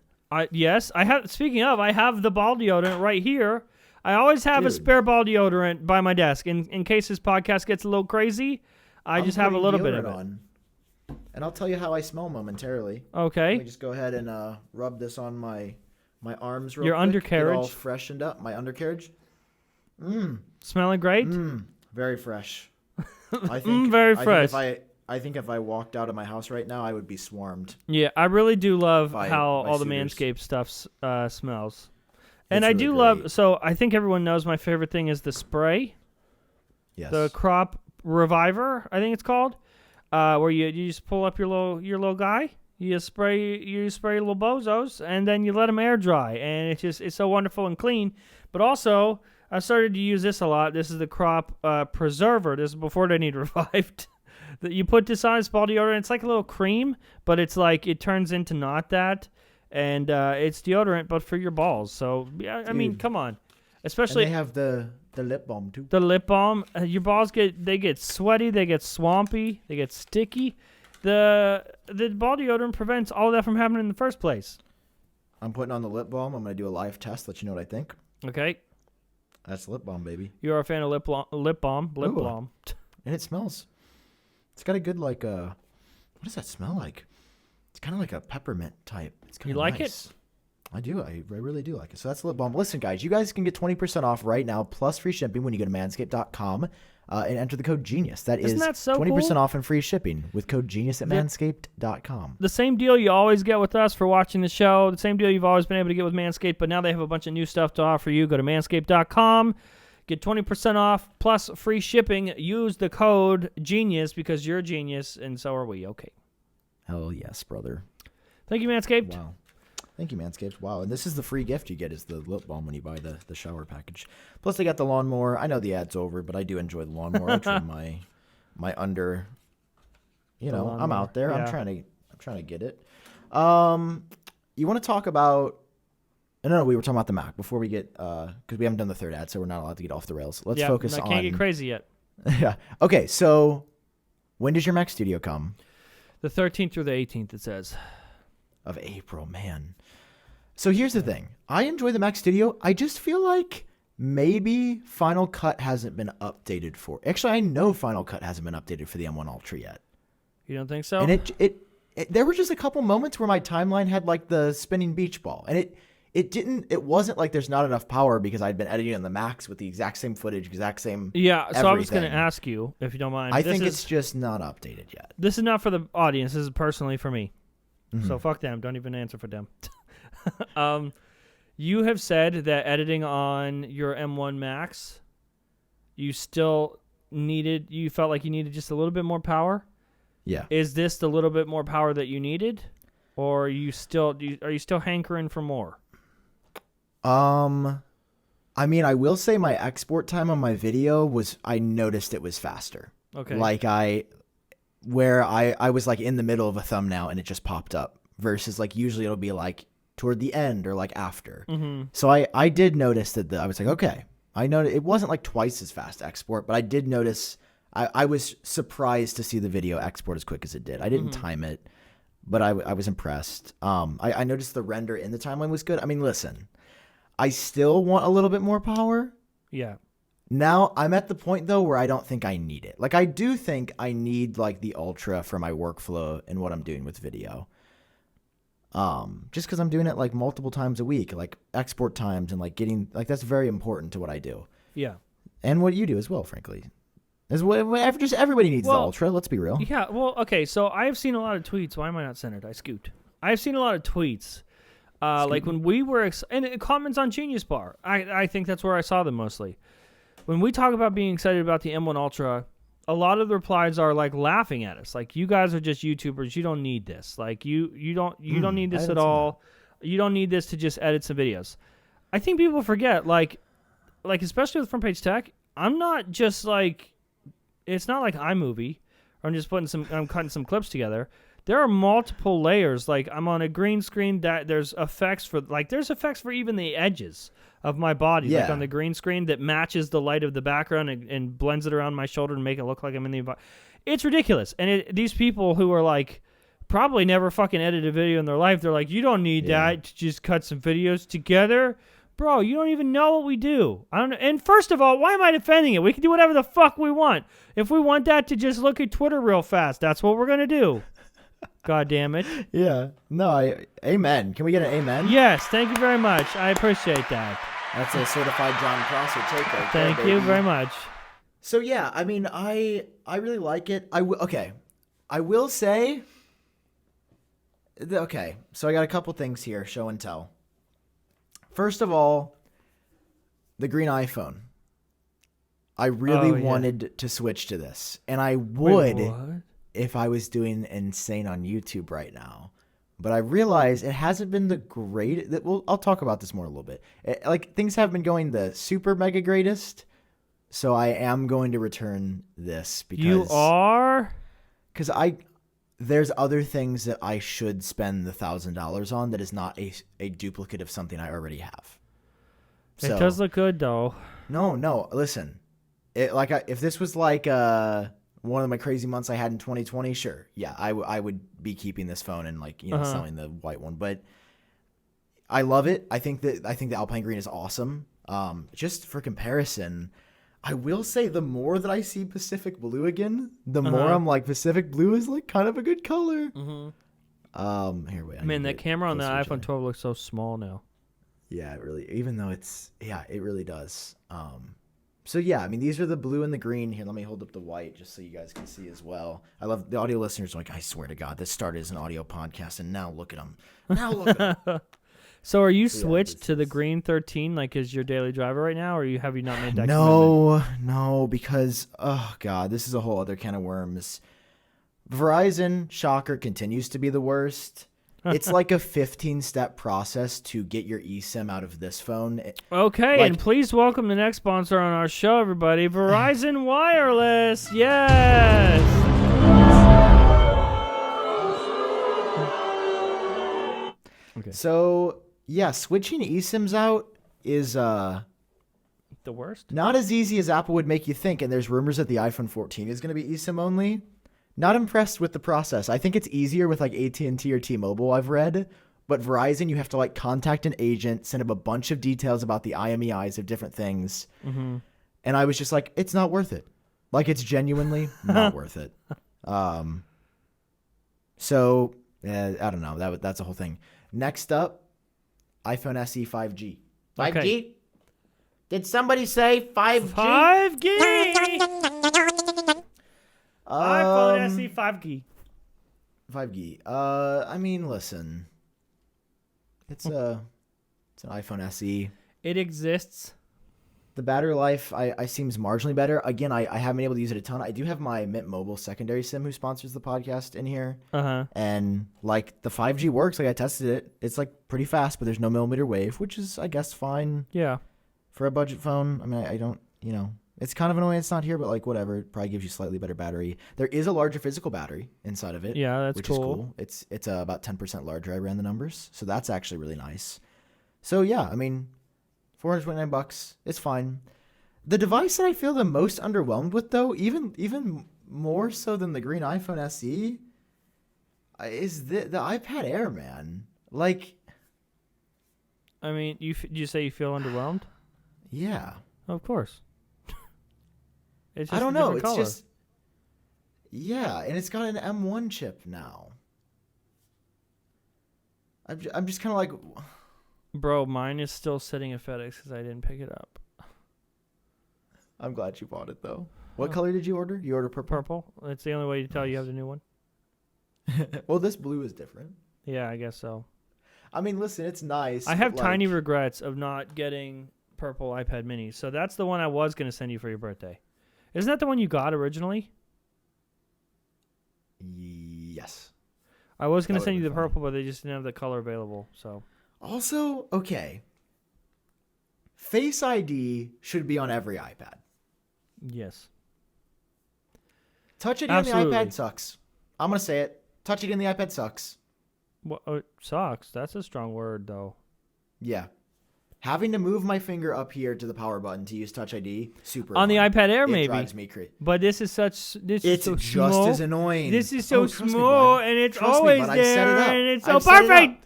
Yes, I have. Speaking of, I have the ball deodorant right here. I always have a spare ball deodorant by my desk in case this podcast gets a little crazy. I just have a little bit of it. On. And I'll tell you how I smell momentarily. Okay. Let me just go ahead and rub this on my arms real Your quick. undercarriage. Get all freshened up. My undercarriage. Smelling great? Very fresh. I think, very fresh. I think if I walked out of my house right now, I would be swarmed. Yeah, I really do love by how all the suitors. Manscaped stuff smells. And It's I really do great. love, so I think everyone knows my favorite thing is the spray. Yes. The Crop Reviver, I think it's called. Where you just pull up your little guy, you spray your little bozos, and then you let them air dry, and it's so wonderful and clean. But also, I started to use this a lot. This is the Crop Preserver. This is before they need revived. That you put this on, it's ball deodorant. It's like a little cream, but it's like it turns into not that, and it's deodorant, but for your balls. So yeah, I mean, come on, especially and they have the lip balm too. the lip balm. Your balls get sweaty, they get swampy, they get sticky. The ball deodorant prevents all of that from happening in the first place. I'm putting on the lip balm. I'm gonna do a live test. Let you know what I think. Okay, That's lip balm, baby. you are a fan of lip balm. And it smells. It's got a good what does that smell like? It's kind of like a peppermint type. It's kind You of like nice. I do. I really do like it. So that's lip balm. Listen, guys, you guys can get 20% off right now plus free shipping when you go to manscaped.com and enter the code GENIUS. Isn't that so 20% cool? off and free shipping with code GENIUS at manscaped.com. The same deal you always get with us for watching the show. The same deal you've always been able to get with Manscaped, but now they have a bunch of new stuff to offer you. Go to manscaped.com. Get 20% off plus free shipping. Use the code GENIUS because you're a genius, and so are we. Okay. Hell yes, brother. Thank you, Manscaped. Wow. Thank you, Manscaped. Wow. And this is the free gift you get is the lip balm when you buy the shower package. Plus, they got the lawnmower. I know the ad's over, but I do enjoy the lawnmower. I trim my under. You know, I'm out there. Yeah. I'm trying to get it. You want to talk about? No, we were talking about the Mac before we get because we haven't done the third ad, so we're not allowed to get off the rails. Let's focus on. I can't get crazy yet. Yeah. Okay. So, when does your Mac Studio come? The 13th through the 18th, it says. Of April, man. So here's the thing. I enjoy the Mac Studio. I just feel like maybe Final Cut hasn't been updated for. Actually, I know Final Cut hasn't been updated for the M1 Ultra yet. You don't think so? And it there were just a couple moments where my timeline had like the spinning beach ball, and it wasn't like there's not enough power because I'd been editing on the Macs with the exact same footage, exact same. Yeah. So I was going to everything. ask you if you don't mind. I think it's just not updated yet. This is not for the audience. This is personally for me. So fuck them. Don't even answer for them. You have said that editing on your M1 Max, you felt like you needed just a little bit more power. Yeah. Is this the little bit more power that you needed, or are you still hankering for more? I mean, I will say my export time on my video I noticed it was faster. Okay. Like I was like in the middle of a thumbnail and it just popped up versus like usually it'll be like toward the end or like after. Mm-hmm. So I did notice that I was like, okay, I know it wasn't like twice as fast export, but I did notice I was surprised to see the video export as quick as it did. I didn't time it, but I was impressed. I noticed the render in the timeline was good. I mean, listen, I still want a little bit more power. Yeah. Now I'm at the point though where I don't think I need it. Like I do think I need like the Ultra for my workflow and what I'm doing with video. Just because I'm doing it like multiple times a week, like export times and like getting like that's very important to what I do. Yeah. And what you do as well, frankly. Just everybody needs the Ultra. Let's be real. Yeah. Well, okay. So I've seen a lot of tweets. Why am I not centered? I scooped. I've seen a lot of tweets. Like when we were and comments on Genius Bar. I think that's where I saw them mostly. When we talk about being excited about the M1 Ultra, a lot of the replies are like laughing at us. Like, you guys are just YouTubers. You don't need this. Like, you don't need this at all. You don't need this to just edit some videos. I think people forget, like especially with Front Page Tech, I'm not just like, it's not like iMovie. Or I'm cutting some clips together. There are multiple layers. Like, I'm on a green screen. There's effects for even the edges of my body, like on the green screen, that matches the light of the background and blends it around my shoulder and make it look like I'm in the environment. It's ridiculous. And these people who are like, probably never fucking edited a video in their life, they're like, you don't need that to just cut some videos together. Bro, you don't even know what we do. I don't know. And first of all, why am I defending it? We can do whatever the fuck we want. If we want that to just look at Twitter real fast, that's what we're going to do. God damn it. Yeah. No, amen. Can we get an amen? Yes, thank you very much. I appreciate that. That's a certified John Prosser take right there, Thank you very much. So yeah, I mean, I really like it. I will say, okay, so I got a couple things here, show and tell. First of all, the green iPhone. I really wanted to switch to this, and I would if I was doing insane on YouTube right now. But I realize it hasn't been the great. I'll talk about this more in a little bit. Like, things haven't been going the super mega greatest, so I am going to return this because you are. Because there's other things that I should spend the $1,000 on that is not a duplicate of something I already have. So, it does look good though. No. Listen, if this was like one of my crazy months I had in 2020, sure, yeah, I would be keeping this phone and selling the white one. But I love it. I think the Alpine Green is awesome. Just for comparison, I will say the more that I see Pacific Blue again, the more I'm like, Pacific Blue is like kind of a good color. Here, wait. Man, that camera on the iPhone 12 looks so small now. Yeah, it really. Even though it really does. So yeah, I mean, these are the blue and the green. Here, let me hold up the white just so you guys can see as well. I love the audio listeners. Like, I swear to God, this started as an audio podcast, and now look at them. Now look at them. So are you switched to the green 13 like as your daily driver right now, or have you not made that commitment? No, because, oh God, this is a whole other can of worms. Verizon, shocker, continues to be the worst. It's like a 15-step process to get your eSIM out of this phone. Okay, and please welcome the next sponsor on our show, everybody, Verizon Wireless. Yes! Okay. So, yeah, switching eSIMs out is the worst. Not as easy as Apple would make you think, and there's rumors that the iPhone 14 is going to be eSIM only. Not impressed with the process. I think it's easier with like AT&T or T-Mobile, I've read. But Verizon, you have to like contact an agent, send them a bunch of details about the IMEIs of different things. Mm-hmm. And I was just like, it's not worth it. Like, it's genuinely not worth it. So, I don't know. That's the whole thing. Next up, iPhone SE 5G. 5G? Okay. Did somebody say 5G? 5G! iPhone SE 5G. 5G. I mean, listen. It's an iPhone SE. It exists. The battery life I seems marginally better. Again, I haven't been able to use it a ton. I do have my Mint Mobile secondary SIM who sponsors the podcast in here. And like the 5G works. Like, I tested it. It's like pretty fast, but there's no millimeter wave, which is, I guess, fine. Yeah. For a budget phone. I mean, I don't, it's kind of annoying it's not here, but like whatever. It probably gives you slightly better battery. There is a larger physical battery inside of it. Yeah, that's which cool. is cool. It's about 10% larger. I ran the numbers, so that's actually really nice. So yeah, I mean, $429, it's fine. The device that I feel the most underwhelmed with, though, even more so than the green iPhone SE, is the iPad Air, man. Like, I mean, you say you feel underwhelmed? Yeah, of course. It's just I don't a know. different It's color. just yeah, and it's got an M1 chip now. I'm just kind of like, Bro, mine is still sitting at FedEx because I didn't pick it up. I'm glad you bought it though. What color did you order? You ordered purple. Purple. It's the only way to tell you have the new one. Well, this blue is different. Yeah, I guess so. I mean, listen, it's nice. I have but, tiny like, regrets of not getting purple iPad minis. So that's the one I was going to send you for your birthday. Isn't that the one you got originally? Yes. I was going That to send you would've the been purple, but they just didn't have the color available. So Also, okay. Face ID should be on every iPad. yes. Touch ID Absolutely. on the iPad sucks. I'm going to say it. Touch ID on the iPad sucks. What sucks? That's a strong word, though. Yeah. Having to move my finger up here to the power button to use Touch ID, super On the annoying. iPad Air, It maybe. drives me crazy. But this is such. This It's is so just small. as annoying. This is so trust me, small, bud. and it's Trust me, always bud. I've set it there, up. and it's so I've set it up. perfect.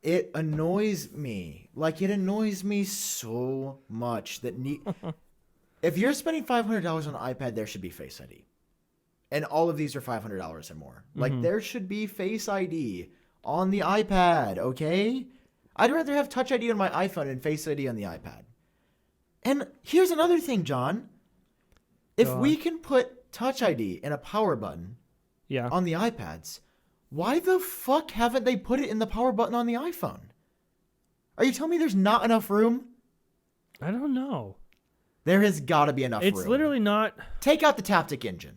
It annoys me. Like, it annoys me so much that if you're spending $500 on an iPad, there should be Face ID. And all of these are $500 or more. Like, there should be Face ID on the iPad, okay? I'd rather have Touch ID on my iPhone and Face ID on the iPad. And here's another thing, John. If we can put Touch ID in a power button Yeah. on the iPads, why the fuck haven't they put it in the power button on the iPhone? Are you telling me there's not enough room? I don't know. There has got to be enough room. It's literally not. Take out the Taptic engine.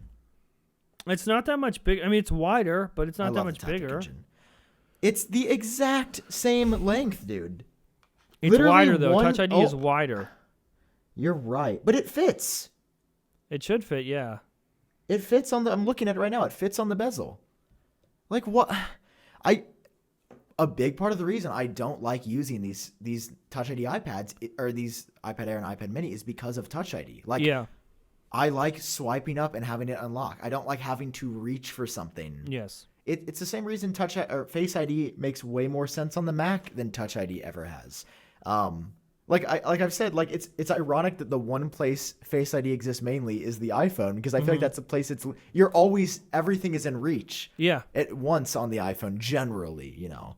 It's not that much big. I mean, it's wider, but it's I not that love much the Taptic bigger. engine. It's the exact same length, dude. It's Literally wider though. one- Touch ID is wider. You're right, but it fits. It should fit. Yeah. It fits on the. I'm looking at it right now. It fits on the bezel. Like what? A big part of the reason I don't like using these Touch ID iPads or these iPad Air and iPad Mini is because of Touch ID. Like, Yeah. I like swiping up and having it unlock. I don't like having to reach for something. Yes. It's the same reason Touch or Face ID makes way more sense on the Mac than Touch ID ever has. Like I've said, like it's ironic that the one place Face ID exists mainly is the iPhone, because I feel like that's the place everything is in reach. Yeah. At once on the iPhone generally, you know.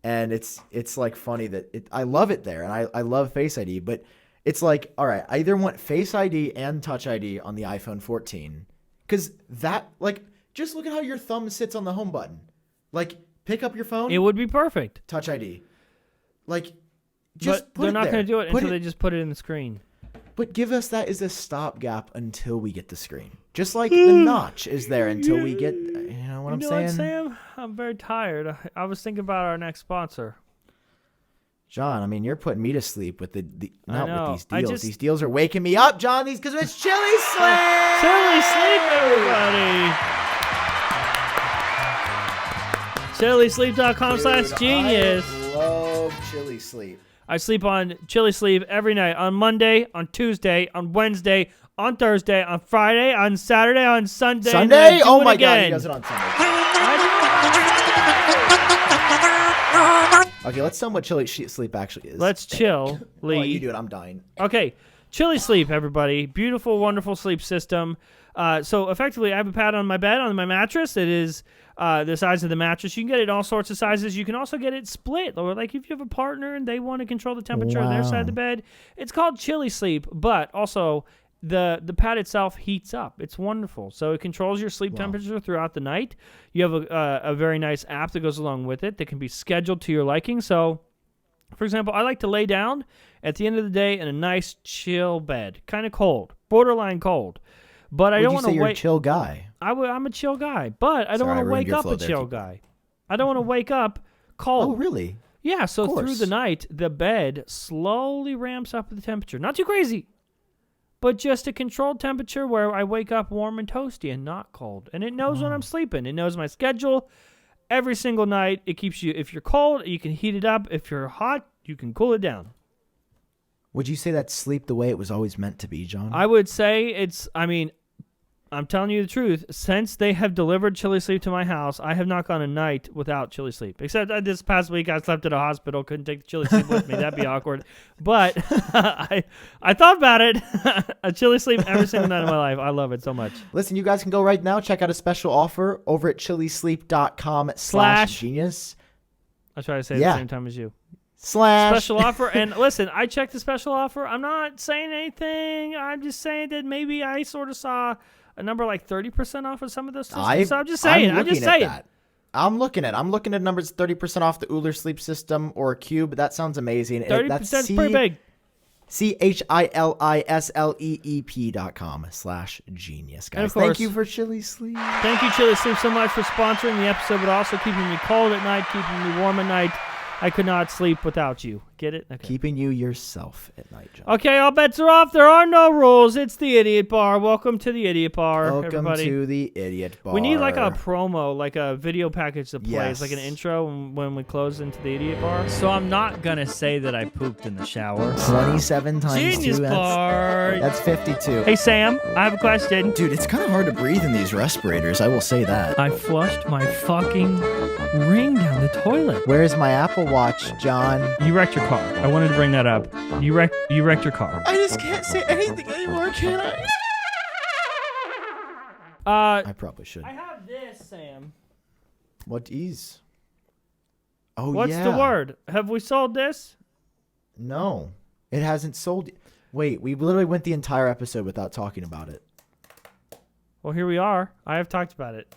And it's like funny that I love it there, and I love Face ID, but it's like, all right, I either want Face ID and Touch ID on the iPhone 14, because that, like, just look at how your thumb sits on the home button. Like, pick up your phone, It would be perfect. Touch ID. Like, just But put they're it not there. going to do it Put until they just put it in the screen. But give us that as a stopgap until we get the screen. Just like the notch is there until we get, you know what I'm saying? What, Sam? I'm very tired. I was thinking about our next sponsor. John, I mean, you're putting me to sleep with not know. with these deals. These deals are waking me up, John. Because it's Chili Sleep. Chili Sleep, everybody. ChiliSleep.com/genius. I love Chili Sleep. I sleep on Chili Sleep every night. On Monday, on Tuesday, on Wednesday, on Thursday, on Friday, on Saturday, on Sunday. and then I Sunday? do Oh it my again. God, he does it on Sunday. Okay, let's tell him what Chili Sleep actually is. Let's chill, Lee. Oh, you do it. I'm dying. Okay, Chili Sleep, everybody. Beautiful, wonderful sleep system. So effectively, I have a pad on my bed, on my mattress. It is the size of the mattress. You can get it in all sorts of sizes. You can also get it split, or like if you have a partner and they want to control the temperature on their side of the bed. It's called Chili Sleep, but also the pad itself heats up. It's wonderful. So it controls your sleep temperature throughout the night. You have a very nice app that goes along with it that can be scheduled to your liking. So, for example, I like to lay down at the end of the day in a nice chill bed, kind of cold, borderline cold. But I don't want to You're a wait. chill guy. I'm a chill guy, but I don't Sorry, I want to ruined wake your up flow a there. chill Keep guy. I don't want to wake up cold. Oh, really? Yeah, so Of through course. the night, the bed slowly ramps up the temperature. Not too crazy, but just a controlled temperature where I wake up warm and toasty and not cold. And it knows when I'm sleeping. It knows my schedule every single night. It keeps you, if you're cold, you can heat it up. If you're hot, you can cool it down. Would you say that's sleep the way it was always meant to be, John? I would say I'm telling you the truth. Since they have delivered Chili Sleep to my house, I have not gone a night without Chili Sleep. Except this past week, I slept at a hospital. Couldn't take the Chili Sleep with me. That'd be awkward. But I thought about it. A Chili Sleep every single night of my life. I love it so much. Listen, you guys can go right now. Check out a special offer over at chilisleep.com/genius. I try to say it at the same time as you. Special offer. And listen, I checked the special offer. I'm not saying anything. I'm just saying that maybe I sort of saw a number like 30% off of some of those systems. So I'm just saying. I'm looking at numbers 30% off the Uller Sleep System or Cube. That sounds amazing. 30% is pretty big. chilisleep.com/genius, guys. Thank you for Chili Sleep. Thank you, Chili Sleep, so much for sponsoring the episode, but also keeping me cold at night, keeping me warm at night. I could not sleep without you. Get it? Okay. Keeping you yourself at night, John. Okay, all bets are off. There are no rules. It's the Idiot Bar. Welcome to the Idiot Bar, everybody. To the Idiot Bar. We need like a promo, like a video package that plays, like an intro when we close into the Idiot Bar. So I'm not going to say that I pooped in the shower. 27 times Genius 2. Bar. That's 52. Hey, Sam, I have a question. Dude, it's kind of hard to breathe in these respirators. I will say that. I flushed my fucking ring down the toilet. Where's my Apple Watch, John? You wrecked your car. I wanted to bring that up. You wrecked your car. I just can't say anything anymore, can I? I probably should. I have this, Sam. What is? Oh, What's the word? Have we sold this? No. It hasn't sold. Wait, we literally went the entire episode without talking about it. Well, here we are. I have talked about it.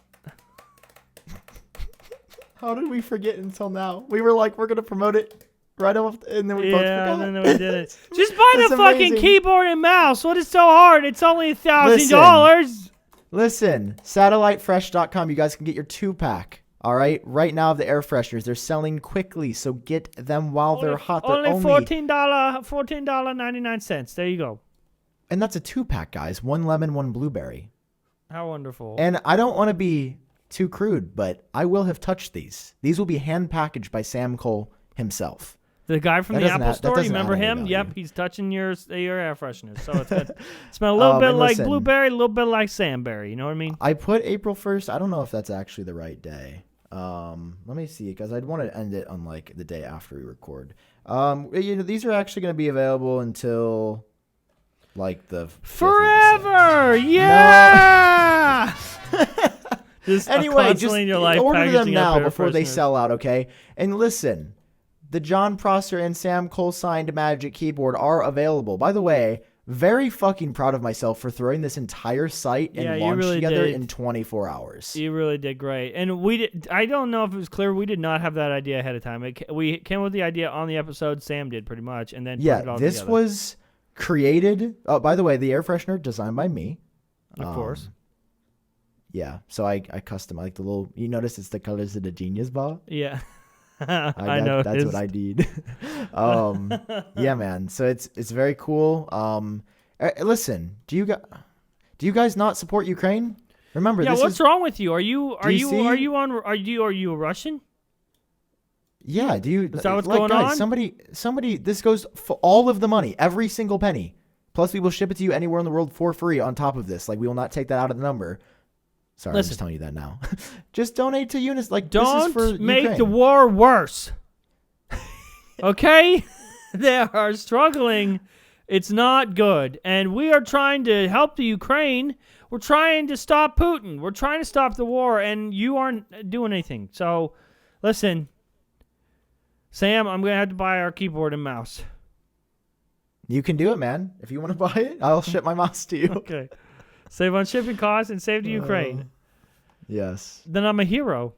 How did we forget until now? We were like, we're going to promote it right off, and then we both forgot. And then we did it. Just buy the fucking keyboard and mouse. What is so hard? It's only $1,000. Listen, satellitefresh.com. You guys can get your 2-pack. All right, right now of the air fresheners. They're selling quickly, so get them while they're hot. They're only $14.99. There you go. And that's a 2-pack, guys. 1 lemon, 1 blueberry. How wonderful. And I don't want to be too crude, but I will have touched these. These will be hand packaged by Sam Kohl himself. The guy from the Apple Store, you remember him? Yep, he's touching your air fresheners. So it's good. Smell a little bit like blueberry, a little bit like Samberry. You know what I mean? I put April 1st. I don't know if that's actually the right day. Let me see, because I'd want to end it on like the day after we record. These are actually going to be available until like the forever. Yeah. Just anyway, just in your life order them now before they sell out, okay? And listen, the John Prosser and Sam Kohl signed Magic Keyboard are available. By the way, very fucking proud of myself for throwing this entire site and launch together in 24 hours. You really did great. And I don't know if it was clear, we did not have that idea ahead of time. We came up with the idea on the episode. Sam did pretty much, and then put it all this together. Was created. Oh, by the way, the air freshener designed by me. Of course. Yeah, so I custom like the little. You notice it's the colors of the Genius Bar. Yeah, I know that's what I need. Yeah, man. So it's very cool. Listen, do you guys not support Ukraine? Remember, what's wrong with you? Are you a Russian? Yeah, do you? Is that what's going on? Somebody. This goes for all of the money, every single penny. Plus, we will ship it to you anywhere in the world for free. On top of this, like we will not take that out of the number. Sorry, I'm just telling you that now. Just donate to Eunice. Like, don't this is for make Ukraine. the war worse. Okay, they are struggling. It's not good, and we are trying to help the Ukraine. We're trying to stop Putin. We're trying to stop the war, and you aren't doing anything. So, listen, Sam, I'm gonna have to buy our keyboard and mouse. You can do it, man. If you want to buy it, I'll ship my mouse to you. Okay. Save on shipping costs and save to Ukraine. Yes. Then I'm a hero.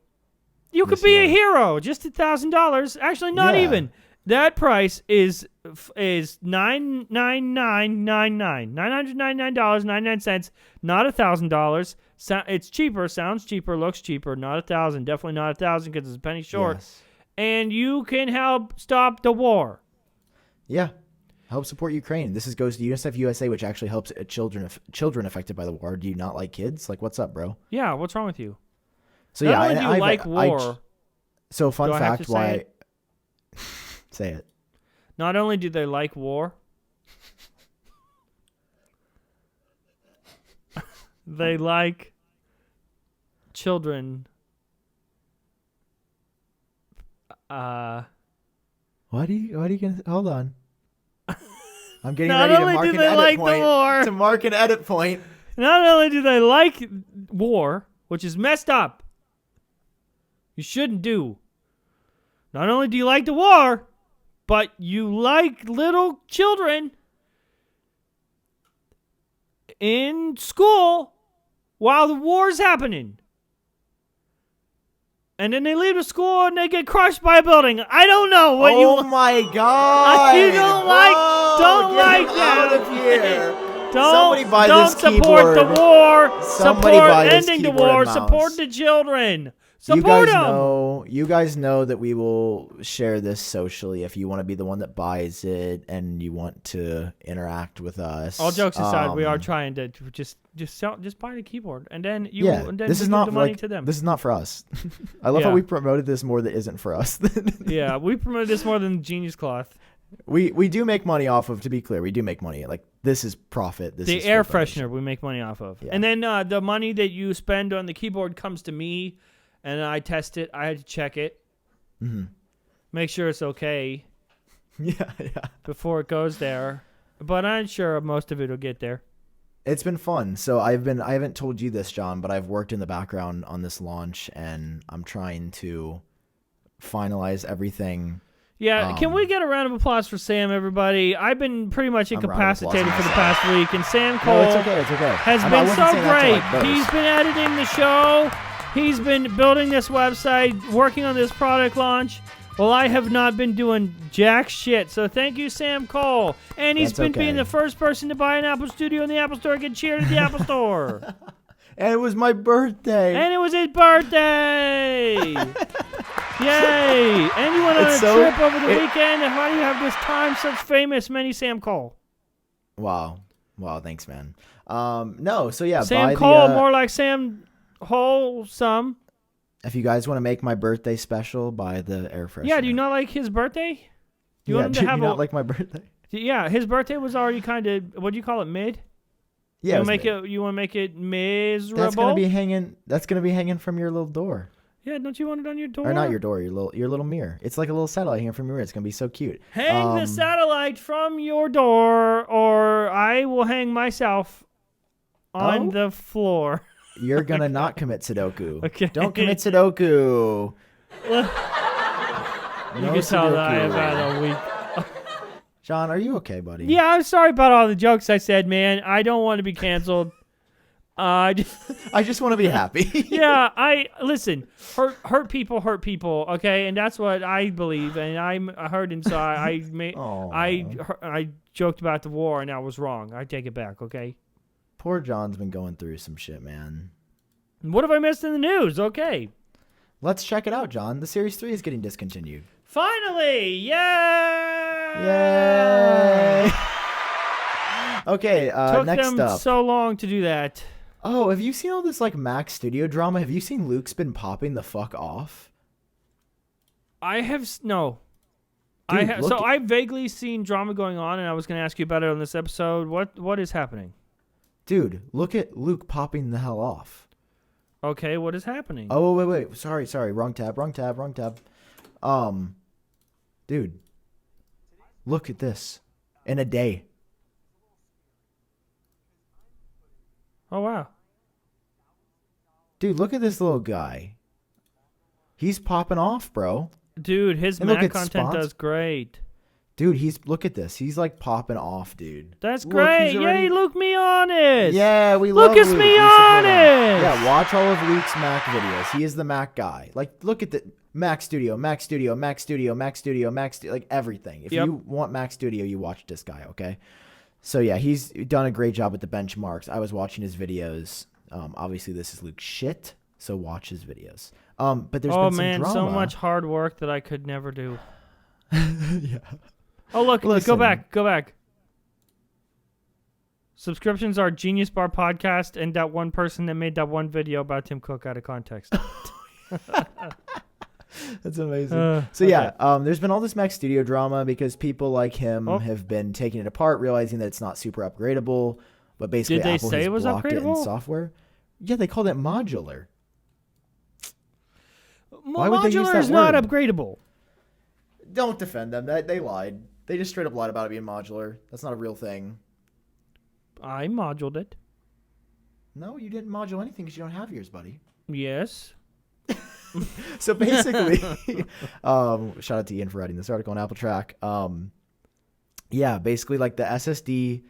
You could be a hero. Just $1,000. Actually, not even. That price is $999.99. Not $1,000. It's cheaper. Sounds cheaper. Looks cheaper. Not $1,000. Definitely not $1,000 because it's a penny short. Yes. And you can help stop the war. Yeah. Help support Ukraine. This goes to UNICEF USA, which actually helps children affected by the war. Do you not like kids? Like, what's up, bro? Yeah, what's wrong with you? So not only do you like war. So fun fact, why? Say it. Not only do they like war. they like children. What are you gonna hold on? I'm getting Not ready to only mark do an they edit like point. the war, To mark an edit point. not only do they like war, which is messed up. You shouldn't do. Not only do you like the war, but you like little children in school while the war's happening. And then they leave the school and they get crushed by a building. I don't know what you. Oh my God! You don't like Out that. of here! Don't, Somebody buy don't this support keyboard. the war. Somebody Support buy this ending the keyboard war. and Support mouse. the children. You Support guys them. you guys know that we will share this socially if you want to be the one that buys it and you want to interact with us. All jokes aside, we are trying to just buy the keyboard and then this is not the money like, to them. This is not for us. I love how we promoted this more that isn't for us. Yeah, we promoted this more than Genius Cloth. We do make money off of. To be clear, we do make money. Like this is profit. This the is air for those. freshener we make money off of, Yeah. and then the money that you spend on the keyboard comes to me, and I test it. I had to check it, make sure it's okay. Yeah. Before it goes there, but I'm sure most of it will get there. It's been fun. So I haven't told you this, John, but I've worked in the background on this launch, and I'm trying to finalize everything. Yeah, can we get a round of applause for Sam, everybody? I've been pretty much incapacitated for the past week, and Sam Kohl No, it's okay. It's okay. has I been wasn't so saying that to, great. like, boast. He's been editing the show. He's been building this website, working on this product launch. Well, I have not been doing jack shit, so thank you, Sam Kohl. And he's That's been okay. being the first person to buy an Apple Studio in the Apple Store and get cheered at the Apple Store. And it was my birthday. And it was his birthday! Yay! And you went on a trip over the weekend, and why do you have this time such famous many Sam Kohl? Wow, thanks, man. No, so yeah, Sam buy Kohl, the, more like Sam Wholesome. if you guys want to make my birthday special, buy the air freshener. Yeah, do you not like his birthday? You Yeah, want him to do have you not like my birthday? Yeah, his birthday was already kind of, what do you call it, mid? Yeah, You want to make it miserable? That's gonna be hanging from your little door, Yeah, don't you want it on your door? or not your door, your little mirror. It's like a little satellite hanging from your mirror. It's gonna be so cute. Hang the satellite from your door, or I will hang myself on the floor. You're gonna not commit Sudoku. Okay. Don't commit Sudoku. You can tell that I have had a week. John, are you okay, buddy? Yeah, I'm sorry about all the jokes I said, man. I don't want to be canceled. I just want to be happy. Yeah, listen. Hurt people, okay, and that's what I believe, and I'm hurt inside. I joked about the war, and I was wrong. I take it back, okay. Poor John's been going through some shit, man. What have I missed in the news? Okay. Let's check it out, John. The Series 3 is getting discontinued. Finally! Yay! Yay! Okay, Took next them up. so long to do that. Oh, have you seen all this like Mac Studio drama? Have you seen Luke's been popping the fuck off? I have no. Dude, So I've vaguely seen drama going on, and I was going to ask you about it on this episode. What is happening? Dude, look at Luke popping the hell off. Okay, what is happening? Oh, wait. Sorry. Wrong tab. Dude, look at this. In a day. Oh, wow. Dude, look at this little guy. He's popping off, bro. Dude, his And look Mac at content Spons. does great. Dude, look at this. He's like popping off, dude. That's Look, great. he's already- Yay, Luke Me Honest. Yeah, we love Lucas Luke. Me We support him. Honest. Yeah, watch all of Luke's Mac videos. He is the Mac guy. Like, look at the Mac Studio, like everything. If you want Mac Studio, you watch this guy, okay? So yeah, he's done a great job with the benchmarks. I was watching his videos. Obviously, this is Luke's shit, so watch his videos. But there's been some drama. so much hard work that I could never do. Yeah. Oh, look, Listen. go back. Subscriptions are Genius Bar Podcast and that one person that made that one video about Tim Cook out of context. That's amazing. There's been all this Mac Studio drama because people like him have been taking it apart, realizing that it's not super upgradable. but basically Did they Apple say has it was blocked it in upgradable? software. Yeah, they called it modular. Why would they use Modular that is not word? upgradable. Don't defend them. They lied. They just straight up lied about it being modular. That's not a real thing. I moduled it. No, you didn't module anything because you don't have yours, buddy. Yes. So basically, shout out to Ian for writing this article on Apple Track. Yeah, basically like the SSD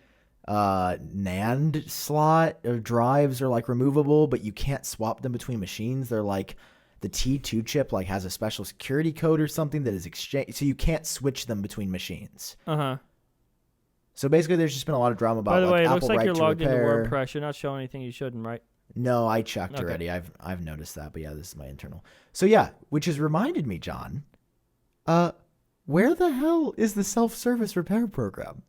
NAND slot or drives are like removable, but you can't swap them between machines. They're like the T2 chip like has a special security code or something that is exchanged, so you can't switch them between machines. So basically, there's just been a lot of drama about. By the way, it Apple looks like right you're to logged into repair. WordPress. You're not showing anything you shouldn't, right? No, I checked already. I've noticed that, but yeah, this is my internal. So yeah, which has reminded me, John, where the hell is the self-service repair program?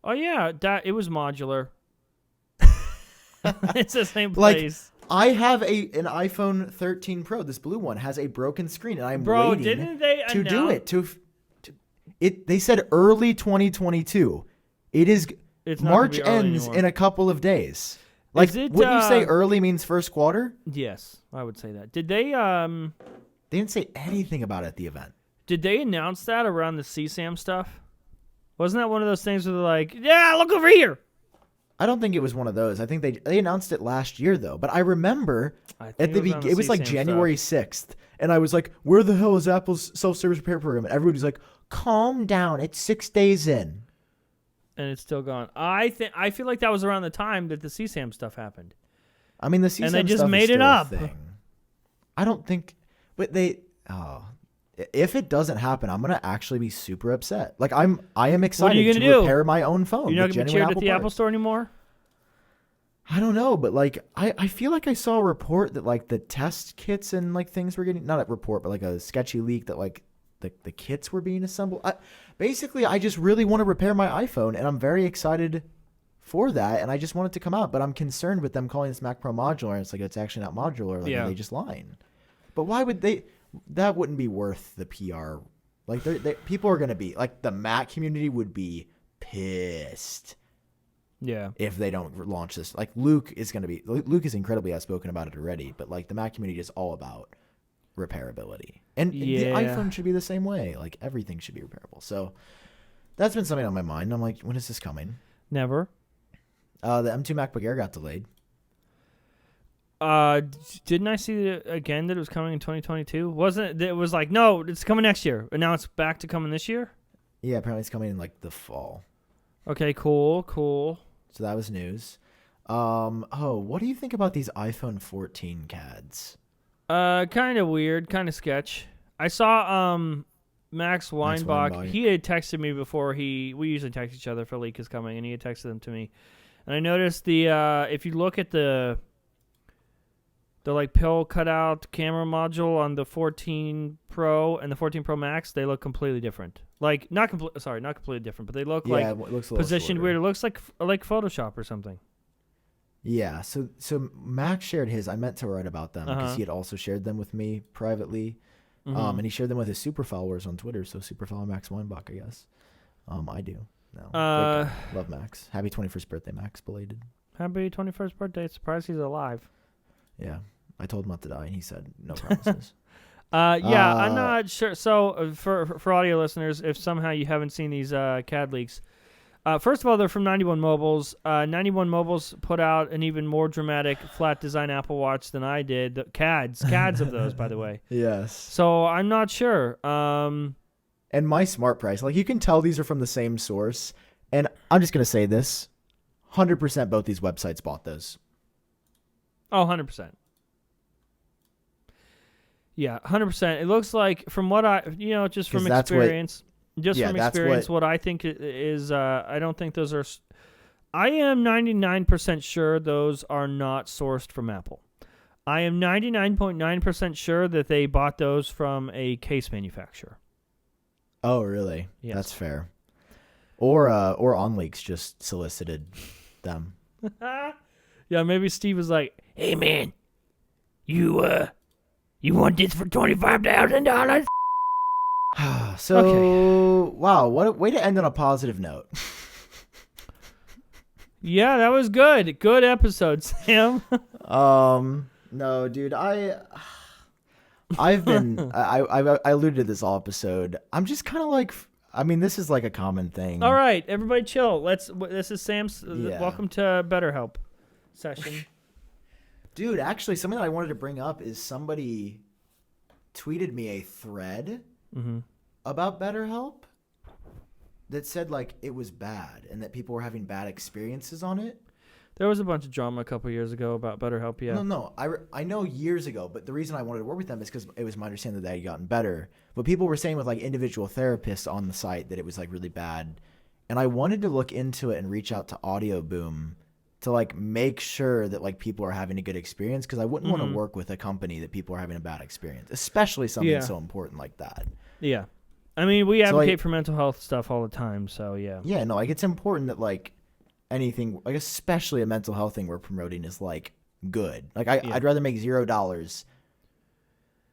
Oh yeah, it was modular. It's the same Like, place. I have an iPhone 13 Pro. This blue one has a broken screen, and I'm Bro, waiting didn't they to do announce- it. They said early 2022. It is It's not gonna March be early ends anymore. in a couple of days. Like, Is it, wouldn't you say early means first quarter? Yes, I would say that. Did they They didn't say anything about it at the event. Did they announce that around the CSAM stuff? Wasn't that one of those things where they're like, yeah, look over here? I don't think it was one of those. I think they announced it last year though. But I remember at the beginning, it was like January 6th, and I was like, "Where the hell is Apple's self-service repair program?" And everybody's like, "Calm down, it's 6 days in." And it's still gone. I feel like that was around the time that the CSAM stuff happened. I mean, the CSAM And they just stuff made is it still a up. thing. I don't think, but if it doesn't happen, I'm gonna actually be super upset. Like I am excited you to gonna do? repair my own phone. You're not with going to be genuine cheered at the Apple parts. Store anymore? I don't know, but like I feel like I saw a report that like the test kits and like things were getting, not a report, but like a sketchy leak that like the kits were being assembled. Basically, I just really want to repair my iPhone, and I'm very excited for that, and I just want it to come out. But I'm concerned with them calling this Mac Pro modular, and it's like it's actually not modular. Like, Yeah. are they just lying? But why would they? That wouldn't be worth the PR. Like, people are gonna be like, the Mac community would be pissed. Yeah. If they don't launch this. Like, Luke is incredibly outspoken about it already, but like the Mac community is all about repairability. And the iPhone should be the same way. Like, everything should be repairable. So that's been something on my mind. I'm like, when is this coming? Never. The M2 MacBook Air got delayed. Didn't I see again that it was coming in 2022? Wasn't it? It was like, no, it's coming next year, and now it's back to coming this year. Yeah, apparently it's coming in like the fall. Okay, cool. So that was news. What do you think about these iPhone 14 CADs? Kind of weird, kind of sketch. I saw Max Weinbach. He had texted me before we usually text each other if a leak is coming, and he had texted them to me. And I noticed if you look at the like pill cutout camera module on the 14 Pro and the 14 Pro Max, they look completely different. Like not completely different, but they look like it looks a little positioned shorter. weird. It looks like Photoshop or something. Yeah, so Max shared his. I meant to write about them because he had also shared them with me privately, and he shared them with his super followers on Twitter. So super follow Max Weinbach, I guess. I do. No, great guy. Love Max. Happy 21st birthday, Max. Belated. Happy 21st birthday! Surprised he's alive. Yeah, I told him not to die, and he said no promises. I'm not sure. So for audio listeners, if somehow you haven't seen these CAD leaks. First of all, they're from 91 Mobiles. 91 Mobiles put out an even more dramatic flat design Apple Watch than I did. The CADs of those, by the way. Yes. So I'm not sure. And my smart price, like you can tell these are from the same source. And I'm just going to say this, 100% both these websites bought those. Oh, 100%. Yeah, 100%. It looks like from what just from experience. What I think is, I don't think those are. I am 99% sure those are not sourced from Apple. I am 99.9% sure that they bought those from a case manufacturer. Oh, really? Yes. That's fair. Or OnLeaks just solicited them. Yeah, maybe Steve was like, "Hey man, you want this for $25,000?" So, okay. Wow, what a way to end on a positive note. Yeah, that was good. Good episode, Sam. No, dude, I've been I alluded to this all episode. I'm just kind of like, I mean, this is like a common thing. All right, everybody chill. This is Sam's Yeah. welcome to BetterHelp session. Dude, actually, something that I wanted to bring up is somebody tweeted me a thread about BetterHelp that said like it was bad and that people were having bad experiences on it. There was a bunch of drama a couple years ago about BetterHelp, yeah. No. I know years ago, but the reason I wanted to work with them is because it was my understanding that they had gotten better. But people were saying with like individual therapists on the site that it was like really bad. And I wanted to look into it and reach out to Audio Boom to like make sure that like people are having a good experience, because I wouldn't want to work with a company that people are having a bad experience, especially something so important like that. Yeah. I mean, we advocate for mental health stuff all the time, so yeah. Yeah, no, like it's important that like anything, like especially a mental health thing we're promoting is like good. Like I'd rather make $0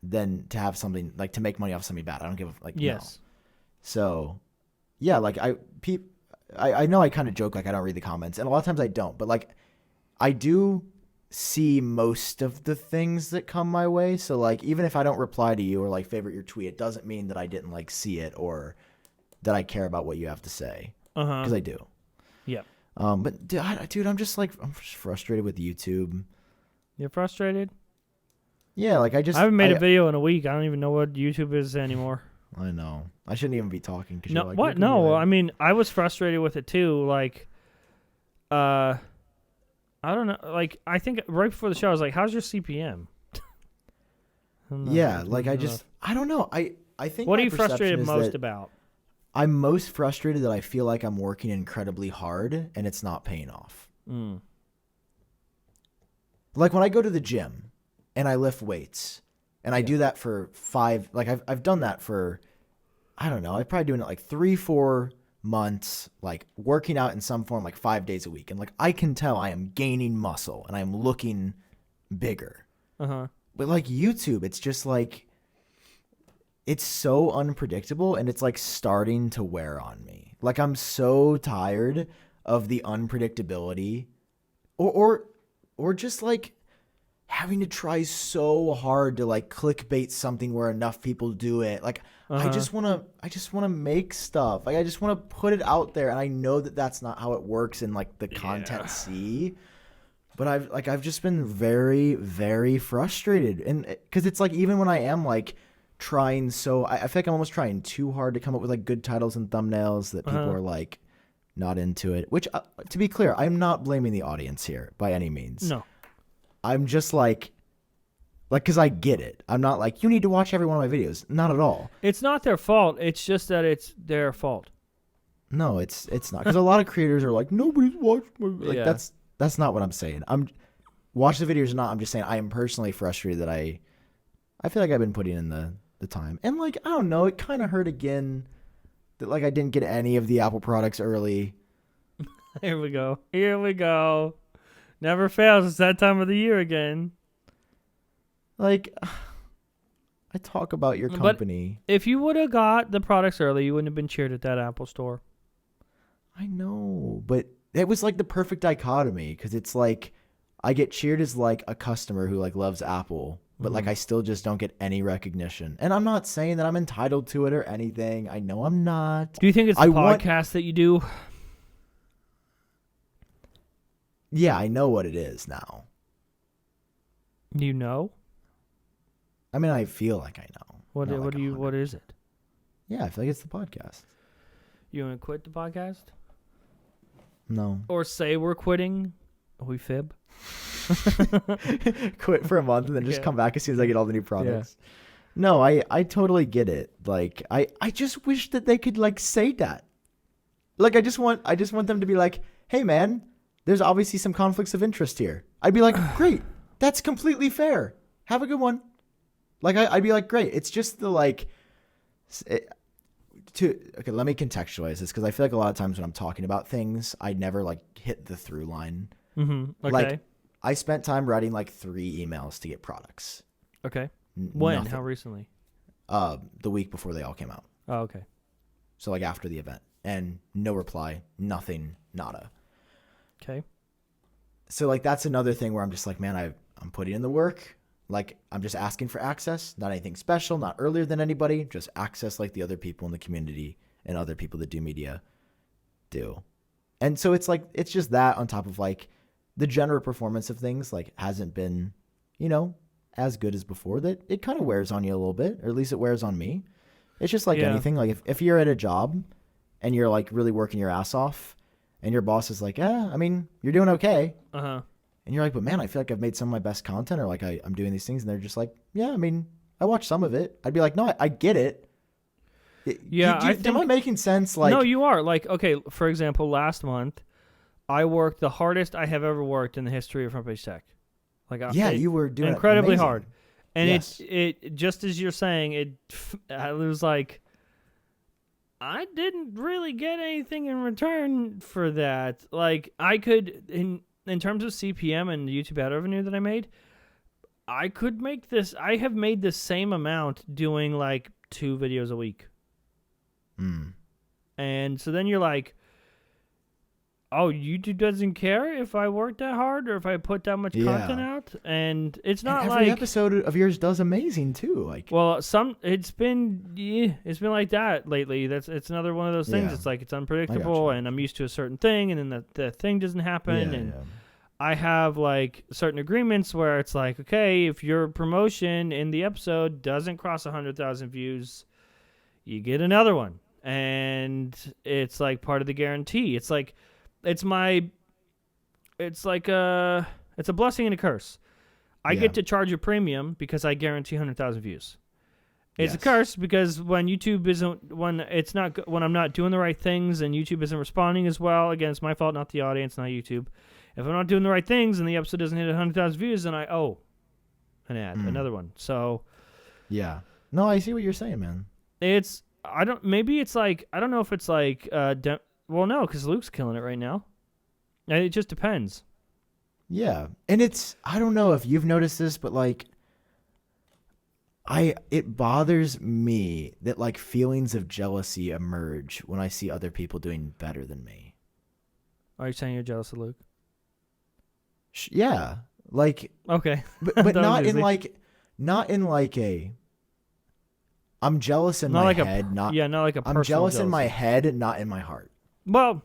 than to have something like to make money off something bad. I don't give a like. Yes. No. So yeah, like I know I kind of joke like I don't read the comments, and a lot of times I don't, but like I do see most of the things that come my way. So like even if I don't reply to you or like favorite your tweet, it doesn't mean that I didn't like see it or that I care about what you have to say, because I do. Yeah. But dude, I'm just frustrated with YouTube. You're frustrated? Yeah, like I haven't made a video in a week. I don't even know what YouTube is anymore. I know. I shouldn't even be talking. No, you're like, what? No, I mean, I was frustrated with it too. Like, I don't know. Like, I think right before the show, I was like, "How's your CPM?" Yeah, like I don't know. I think. What are you frustrated most about? I'm most frustrated that I feel like I'm working incredibly hard and it's not paying off. Like when I go to the gym and I lift weights and I do that for I've done that for, I don't know, I'm probably doing it like 3-4 months, like working out in some form, like 5 days a week. And like, I can tell I am gaining muscle and I'm looking bigger. But like YouTube, it's just like, it's so unpredictable and it's like starting to wear on me. Like I'm so tired of the unpredictability or just like having to try so hard to like clickbait something where enough people do it. Like I just want to make stuff. Like I just want to put it out there, and I know that that's not how it works in like the content sea. But I've just been very, very frustrated. And cuz it's like even when I am like trying, so I feel like I'm almost trying too hard to come up with like good titles and thumbnails that people are like not into it, which to be clear, I'm not blaming the audience here by any means. No, I'm just like because I get it. I'm not like, you need to watch every one of my videos. Not at all. it's not their fault. It's just that it's their fault. No, it's not, because a lot of creators are like, nobody's watched my that's not what I'm saying. I'm watch the videos or not. I'm just saying I am personally frustrated that I feel like I've been putting in the time, and like I don't know, it kind of hurt again that like I didn't get any of the Apple products early. Here we go. Never fails. It's that time of the year again. Like I talk about your company. But if you would have got the products early, you wouldn't have been cheered at that Apple store. I know, but it was like the perfect dichotomy, because it's like I get cheered as like a customer who like loves Apple, but like I still just don't get any recognition. And I'm not saying that I'm entitled to it or anything. I know I'm not. Do you think it's the podcast that you do? Yeah, I know what it is now. You know? I mean, I feel like I know. What is it? Yeah, I feel like it's the podcast. You want to quit the podcast? No. Or say we're quitting? We fib? Quit for a month and then just come back as soon as I get all the new products. Yeah. No, I totally get it. Like I just wish that they could like say that. Like I just want them to be like, "Hey man, there's obviously some conflicts of interest here." I'd be like, "Great. That's completely fair. Have a good one." Like I'd be like, "Great." It's just the like okay, let me contextualize this, because I feel like a lot of times when I'm talking about things, I never like hit the through line. Okay. Like I spent time writing like 3 emails to get products. Okay. When? Nothing. How recently? The week before they all came out. Oh, okay. So like after the event, and no reply, nothing, nada. Okay. So like that's another thing where I'm just like, man, I'm putting in the work. Like I'm just asking for access, not anything special, not earlier than anybody, just access like the other people in the community and other people that do media do. And so it's like, it's just that on top of like the general performance of things like hasn't been, as good as before, that it kind of wears on you a little bit, or at least it wears on me. It's just like anything. Like if you're at a job and you're like really working your ass off and your boss is like, you're doing okay. Uh-huh. And you're like, but man, I feel like I've made some of my best content, or like I'm doing these things. And they're just like, yeah, I watched some of it. I'd be like, no, I get it. Am I making sense? Like, no, you are. Like, okay, for example, last month, I worked the hardest I have ever worked in the history of Front Page Tech. Like, you were doing incredibly hard. And yes. it just as you're saying, it was like, I didn't really get anything in return for that. Like, I could, in terms of CPM and YouTube ad revenue that I made, I could make this. I have made the same amount doing like 2 videos a week. And so then you're like, oh, YouTube doesn't care if I work that hard or if I put that much content out, and it's not and like every episode of yours does amazing too. Like, well, it's been like that lately. It's another one of those things. It's like it's unpredictable, and I'm used to a certain thing, and then the thing doesn't happen, I have like certain agreements where it's like, okay, if your promotion in the episode doesn't cross 100,000 views, you get another one, and it's like part of the guarantee. It's like. It's a blessing and a curse. I get to charge a premium because I guarantee 100,000 views. It's a curse because when I'm not doing the right things and YouTube isn't responding as well, again, it's my fault, not the audience, not YouTube. If I'm not doing the right things and the episode doesn't hit 100,000 views, then I owe an ad, another one. So, yeah. No, I see what you're saying, man. I don't know if it's like, well, no, because Luke's killing it right now. And it just depends. Yeah. And I don't know if you've noticed this, but like, it bothers me that like feelings of jealousy emerge when I see other people doing better than me. Are you saying you're jealous of Luke? Yeah. Like, okay. but not in like a, I'm jealous in my head. Not like a personal I'm jealous in my head, not in my heart. Well,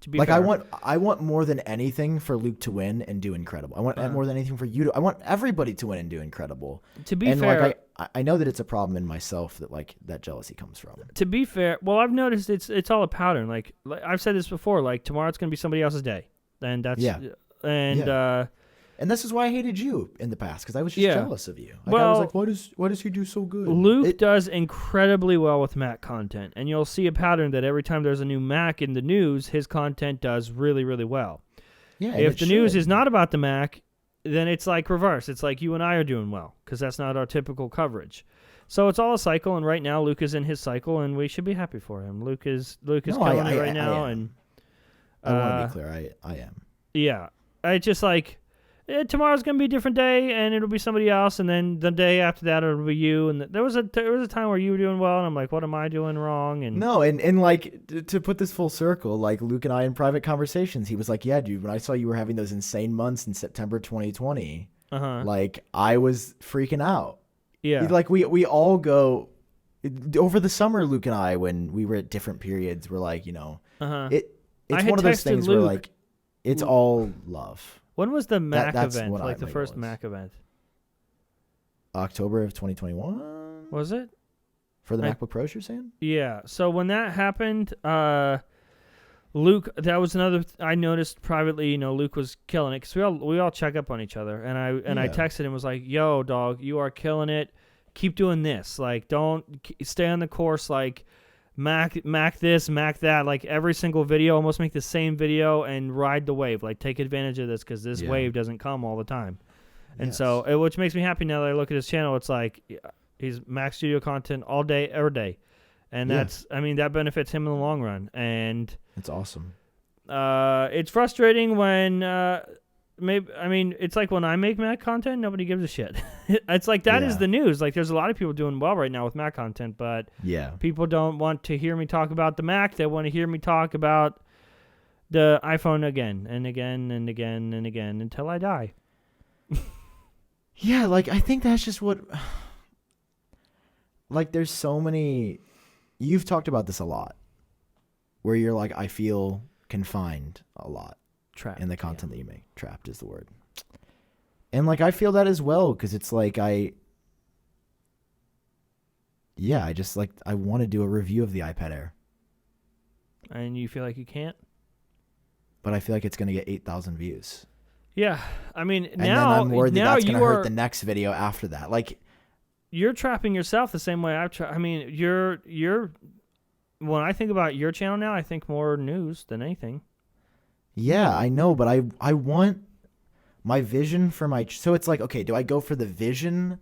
to be like fair. I want more than anything for Luke to win and do incredible. I want more than anything for you to. I want everybody to win and do incredible. To be fair, like I know that it's a problem in myself that like that jealousy comes from. To be fair, well, I've noticed it's all a pattern. Like I've said this before. Like tomorrow it's going to be somebody else's day, and that's and this is why I hated you in the past, because I was just jealous of you. Like, well, I was like, why does he do so good? Luke does incredibly well with Mac content, and you'll see a pattern that every time there's a new Mac in the news, his content does really, really well. Yeah. If the news is not about the Mac, then it's like reverse. It's like you and I are doing well, because that's not our typical coverage. So it's all a cycle, and right now Luke is in his cycle, and we should be happy for him. Luke is killing it right now, and I want to be clear, I am. Yeah, it's just like. Tomorrow's gonna be a different day, and it'll be somebody else, and then the day after that it'll be you. And there was a time where you were doing well, and I'm like, what am I doing wrong? And no, and like to put this full circle, like Luke and I in private conversations, he was like, yeah, dude, when I saw you were having those insane months in September 2020, like I was freaking out. Yeah, like we all go over the summer, Luke and I, when we were at different periods, we're like, it's one of those things where like it's all love. When was the Mac event? Like the first Mac event? October of 2021. Was it? For the MacBook Pros, you're saying? Yeah. So when that happened, Luke, that was another. I noticed privately, Luke was killing it because we all check up on each other, and I texted him, was like, "Yo, dog, you are killing it. Keep doing this. Like, don't stay on the course. Like." Mac this, Mac that, like every single video, almost make the same video and ride the wave. Like take advantage of this because this wave doesn't come all the time. And so, which makes me happy now that I look at his channel. It's like he's Mac Studio content all day, every day. And that benefits him in the long run. And it's awesome. It's frustrating when it's like when I make Mac content, nobody gives a shit. It's like that is the news. Like there's a lot of people doing well right now with Mac content, but people don't want to hear me talk about the Mac. They want to hear me talk about the iPhone again and again and again and again until I die. Yeah, like, I think that's just what... Like, there's so many... You've talked about this a lot, where you're like, I feel confined a lot. Trapped. In the content that you make. Trapped is the word. And, like, I feel that as well, because it's like I just, like, I want to do a review of the iPad Air. And you feel like you can't? But I feel like it's going to get 8,000 views. Yeah. I mean, And now, then I'm worried that's going to hurt are, the next video after that. Like, you're trapping yourself the same way I've trapped. I mean, you're when I think about your channel now, I think more news than anything. yeah, I know, but I want my vision for my... So it's like, okay, do I go for the vision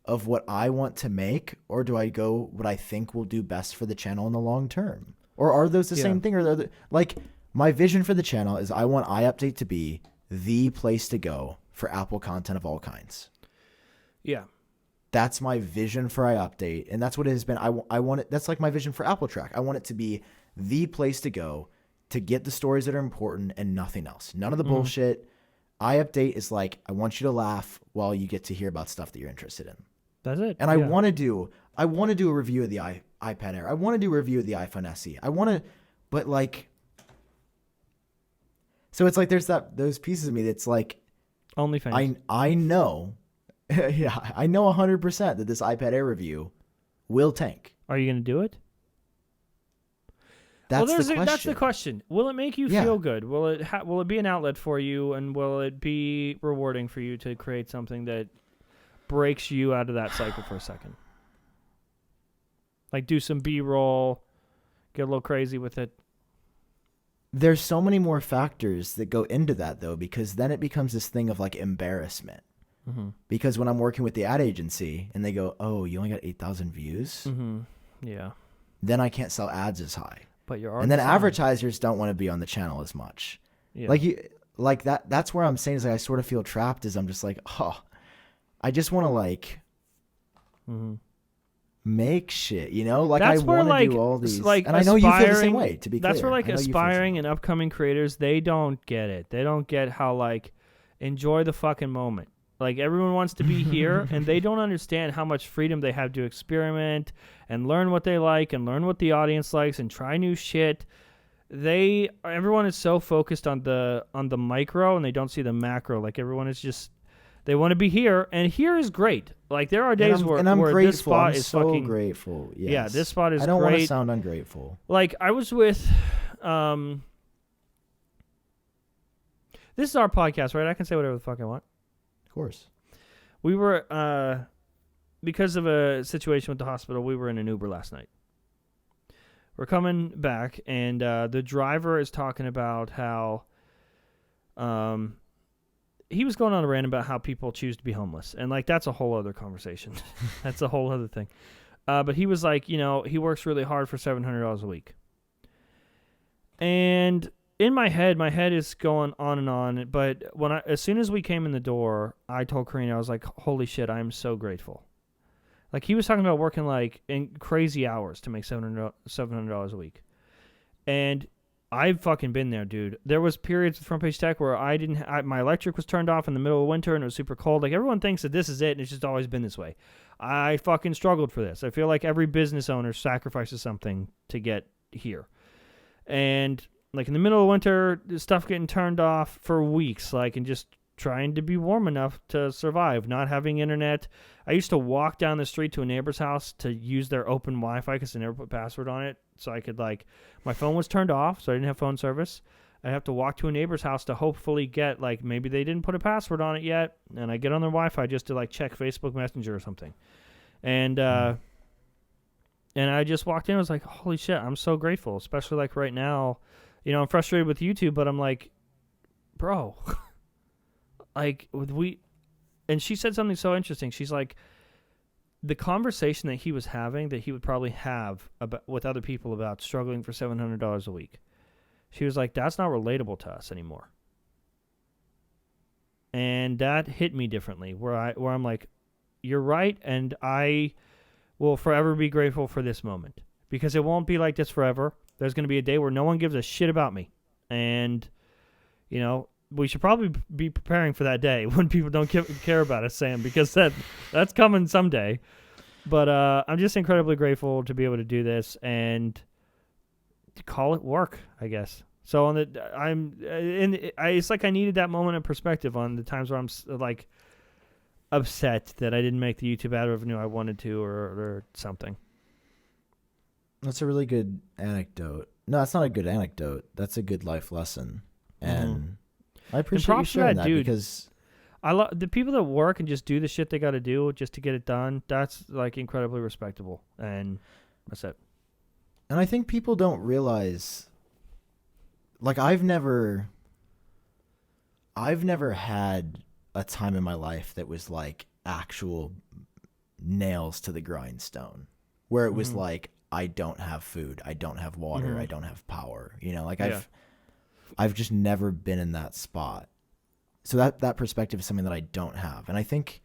of what I want to make, or do I go what I think will do best for the channel in the long term? Or are those the same thing? Or are they, like, my vision for the channel is I want iUpdate to be the place to go for Apple content of all kinds. Yeah. That's my vision for iUpdate, and that's what it has been. I want it. That's like my vision for Apple Track. I want it to be the place to go to get the stories that are important and nothing else. None of the bullshit. iUpdate is like, I want you to laugh while you get to hear about stuff that you're interested in. That's it. And I want to do a review of the iPad Air. I want to do a review of the iPhone SE. But like, so it's like there's those pieces of me that's like, OnlyFans. I know. Yeah, I know 100% that this iPad Air review will tank. Are you going to do it? That's the question. That's the question. Will it make you feel good? Will it be an outlet for you, and will it be rewarding for you to create something that breaks you out of that cycle for a second? Like do some B-roll, get a little crazy with it. There's so many more factors that go into that, though, because then it becomes this thing of like embarrassment. Mm-hmm. Because when I'm working with the ad agency and they go, oh, you only got 8,000 views? Mm-hmm. Yeah. Then I can't sell ads as high. But you're and then advertisers don't want to be on the channel as much. Yeah. Like that's where I'm saying is like I sort of feel trapped is I'm just like, oh, I just want to like make shit, you know? Like that's I want to do all these. Like, and I know you feel the same way, to be clear. That's where like aspiring and upcoming creators, they don't get it. They don't get how like enjoy the fucking moment. Like, everyone wants to be here, and they don't understand how much freedom they have to experiment and learn what they like and learn what the audience likes and try new shit. Everyone is so focused on the micro, and they don't see the macro. Like, everyone is just, they want to be here, and here is great. Like, there are days where this spot is fucking... I'm so grateful, yes. Yeah, this spot is great. I don't want to sound ungrateful. Like, I was with... this is our podcast, right? I can say whatever the fuck I want. Of course. We were, because of a situation with the hospital, we were in an Uber last night. We're coming back, and the driver is talking about how he was going on a rant about how people choose to be homeless. And, like, that's a whole other conversation. That's a whole other thing. But he was like, you know, he works really hard for $700 a week. And... in my head is going on and on, but as soon as we came in the door, I told Karina, I was like, holy shit, I'm so grateful. Like, he was talking about working, like, in crazy hours to make $700 a week. And I've fucking been there, dude. There was periods with Front Page Tech where my electric was turned off in the middle of winter and it was super cold. Like, everyone thinks that this is it, and it's just always been this way. I fucking struggled for this. I feel like every business owner sacrifices something to get here. And... like, in the middle of winter, stuff getting turned off for weeks, like, and just trying to be warm enough to survive, not having internet. I used to walk down the street to a neighbor's house to use their open Wi-Fi because I never put password on it, so I could, like, my phone was turned off, so I didn't have phone service. I'd have to walk to a neighbor's house to hopefully get, like, maybe they didn't put a password on it yet, and I get on their Wi-Fi just to, like, check Facebook Messenger or something. And I just walked in, I was like, holy shit, I'm so grateful, especially, like, right now. You know, I'm frustrated with YouTube, but I'm like, bro, like, and she said something so interesting. She's like, the conversation that he was having, that he would probably have with other people about struggling for $700 a week. She was like, that's not relatable to us anymore. And that hit me differently, where I'm like, you're right, and I will forever be grateful for this moment. Because it won't be like this forever. There's going to be a day where no one gives a shit about me. And, you know, we should probably be preparing for that day when people don't care about us, Sam, because that's coming someday. But I'm just incredibly grateful to be able to do this and to call it work, I guess. So it's like I needed that moment of perspective on the times where I'm like upset that I didn't make the YouTube ad revenue I wanted to, or something. That's a really good anecdote. No, that's not a good anecdote. That's a good life lesson, and I appreciate you sharing that, dude, because I love the people that work and just do the shit they got to do just to get it done. That's like incredibly respectable, and that's it. And I think people don't realize, like, I've never had a time in my life that was like actual nails to the grindstone, where it was like, I don't have food, I don't have water, I don't have power. You know, like I've just never been in that spot. So that perspective is something that I don't have. And I think,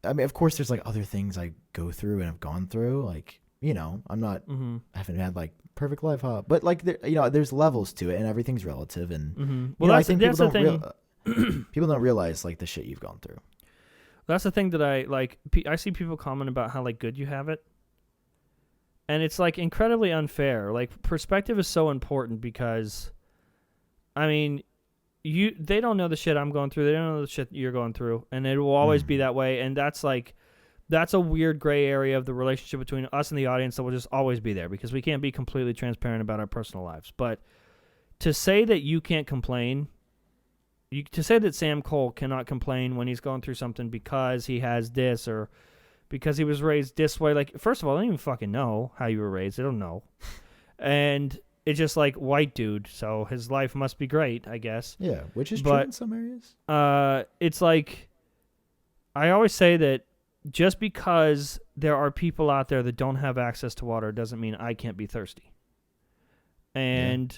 I mean, of course there's like other things I go through and have gone through. Like, you know, I'm not, I haven't had like perfect life, but like, you know, there's levels to it and everything's relative. And well, I think people don't realize like the shit you've gone through. That's the thing that I see people comment about how like good you have it. And it's like incredibly unfair. Like perspective is so important because, I mean, they don't know the shit I'm going through. They don't know the shit you're going through, and it will always be that way. And that's a weird gray area of the relationship between us and the audience that will just always be there because we can't be completely transparent about our personal lives. But to say that you can't complain, to say that Sam Kohl cannot complain when he's going through something because he has this or because he was raised this way. Like, first of all, I don't even fucking know how you were raised. I don't know. And it's just like white dude, so his life must be great, I guess. Yeah, which is true in some areas. It's like, I always say that just because there are people out there that don't have access to water doesn't mean I can't be thirsty. And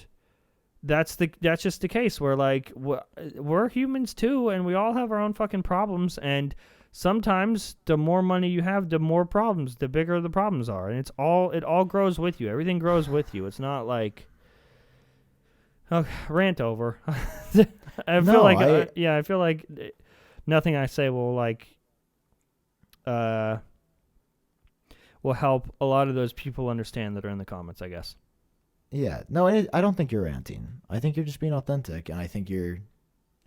that's just the case where, like, we're humans too, and we all have our own fucking problems, and sometimes the more money you have, the more problems, the bigger the problems are. And it all grows with you. Everything grows with you. It's not like, rant over. I feel like nothing I say will will help a lot of those people understand that are in the comments, I guess. Yeah. No, I don't think you're ranting. I think you're just being authentic, and I think you're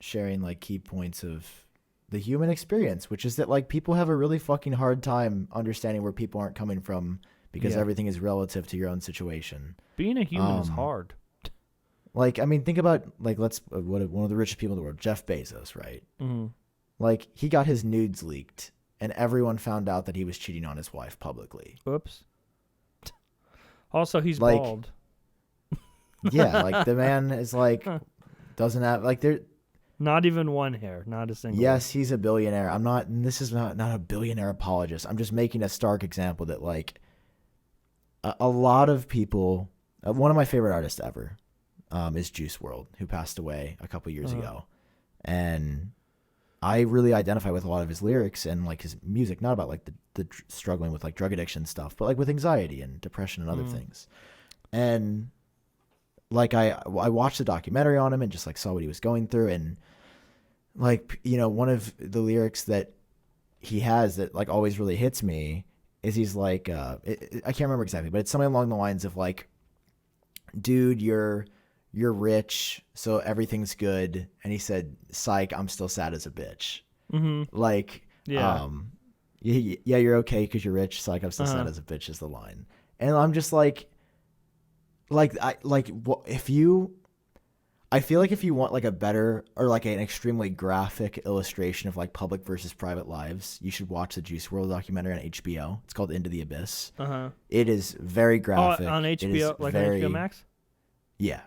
sharing like key points of the human experience, which is that like people have a really fucking hard time understanding where people aren't coming from because everything is relative to your own situation. Being a human is hard. Like, I mean, think about like one of the richest people in the world, Jeff Bezos, right? Mm-hmm. Like, he got his nudes leaked, and everyone found out that he was cheating on his wife publicly. Oops. Also, he's bald. Yeah, like the man is like doesn't have like there. Not even one hair, not a single. Yes, he's a billionaire. This is not a billionaire apologist. I'm just making a stark example that like a lot of people, one of my favorite artists ever is Juice WRLD, who passed away a couple years ago. And I really identify with a lot of his lyrics and like his music, not about like the struggling with like drug addiction stuff, but like with anxiety and depression and other things. And like I watched the documentary on him and just like saw what he was going through, and like, you know, one of the lyrics that he has that like always really hits me is he's like I can't remember exactly, but it's something along the lines of like, dude, you're rich, so everything's good, and he said, psych, I'm still sad as a bitch. Like, yeah, you're okay because you're rich, psych, I'm still sad as a bitch is the line. And I'm just like I feel like if you want like a better or like an extremely graphic illustration of like public versus private lives, you should watch the Juice WRLD documentary on HBO. It's called Into the Abyss. It is very graphic. On HBO, like on HBO Max? Yeah.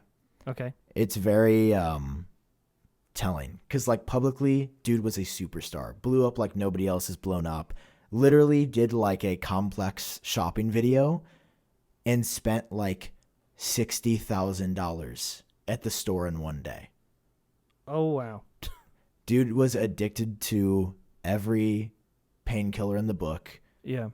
Okay. It's very telling because like publicly, dude was a superstar, blew up like nobody else has blown up, literally did like a complex shopping video and spent like $60,000 at the store in one day. Oh, wow. Dude was addicted to every painkiller in the book. Yeah.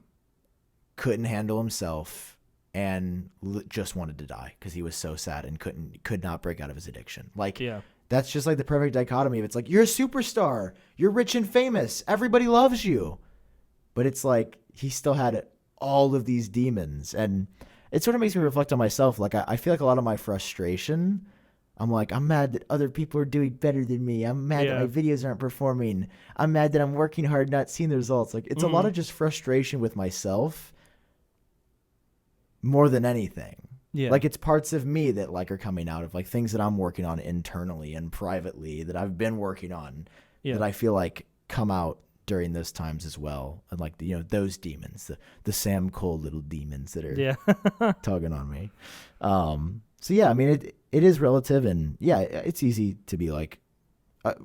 Couldn't handle himself and just wanted to die because he was so sad and could not break out of his addiction. Like, that's just like the perfect dichotomy of it's like, you're a superstar, you're rich and famous, everybody loves you. But it's like he still had all of these demons. And it sort of makes me reflect on myself. Like, I feel like a lot of my frustration, I'm like, I'm mad that other people are doing better than me. I'm mad that my videos aren't performing. I'm mad that I'm working hard, not seeing the results. Like, it's a lot of just frustration with myself more than anything. Yeah. Like, it's parts of me that like are coming out of like things that I'm working on internally and privately that I've been working on that I feel like come out during those times as well. And like, you know, those demons, the Sam Kohl little demons that are tugging on me. So yeah, I mean, it is relative, and yeah, it's easy to be like,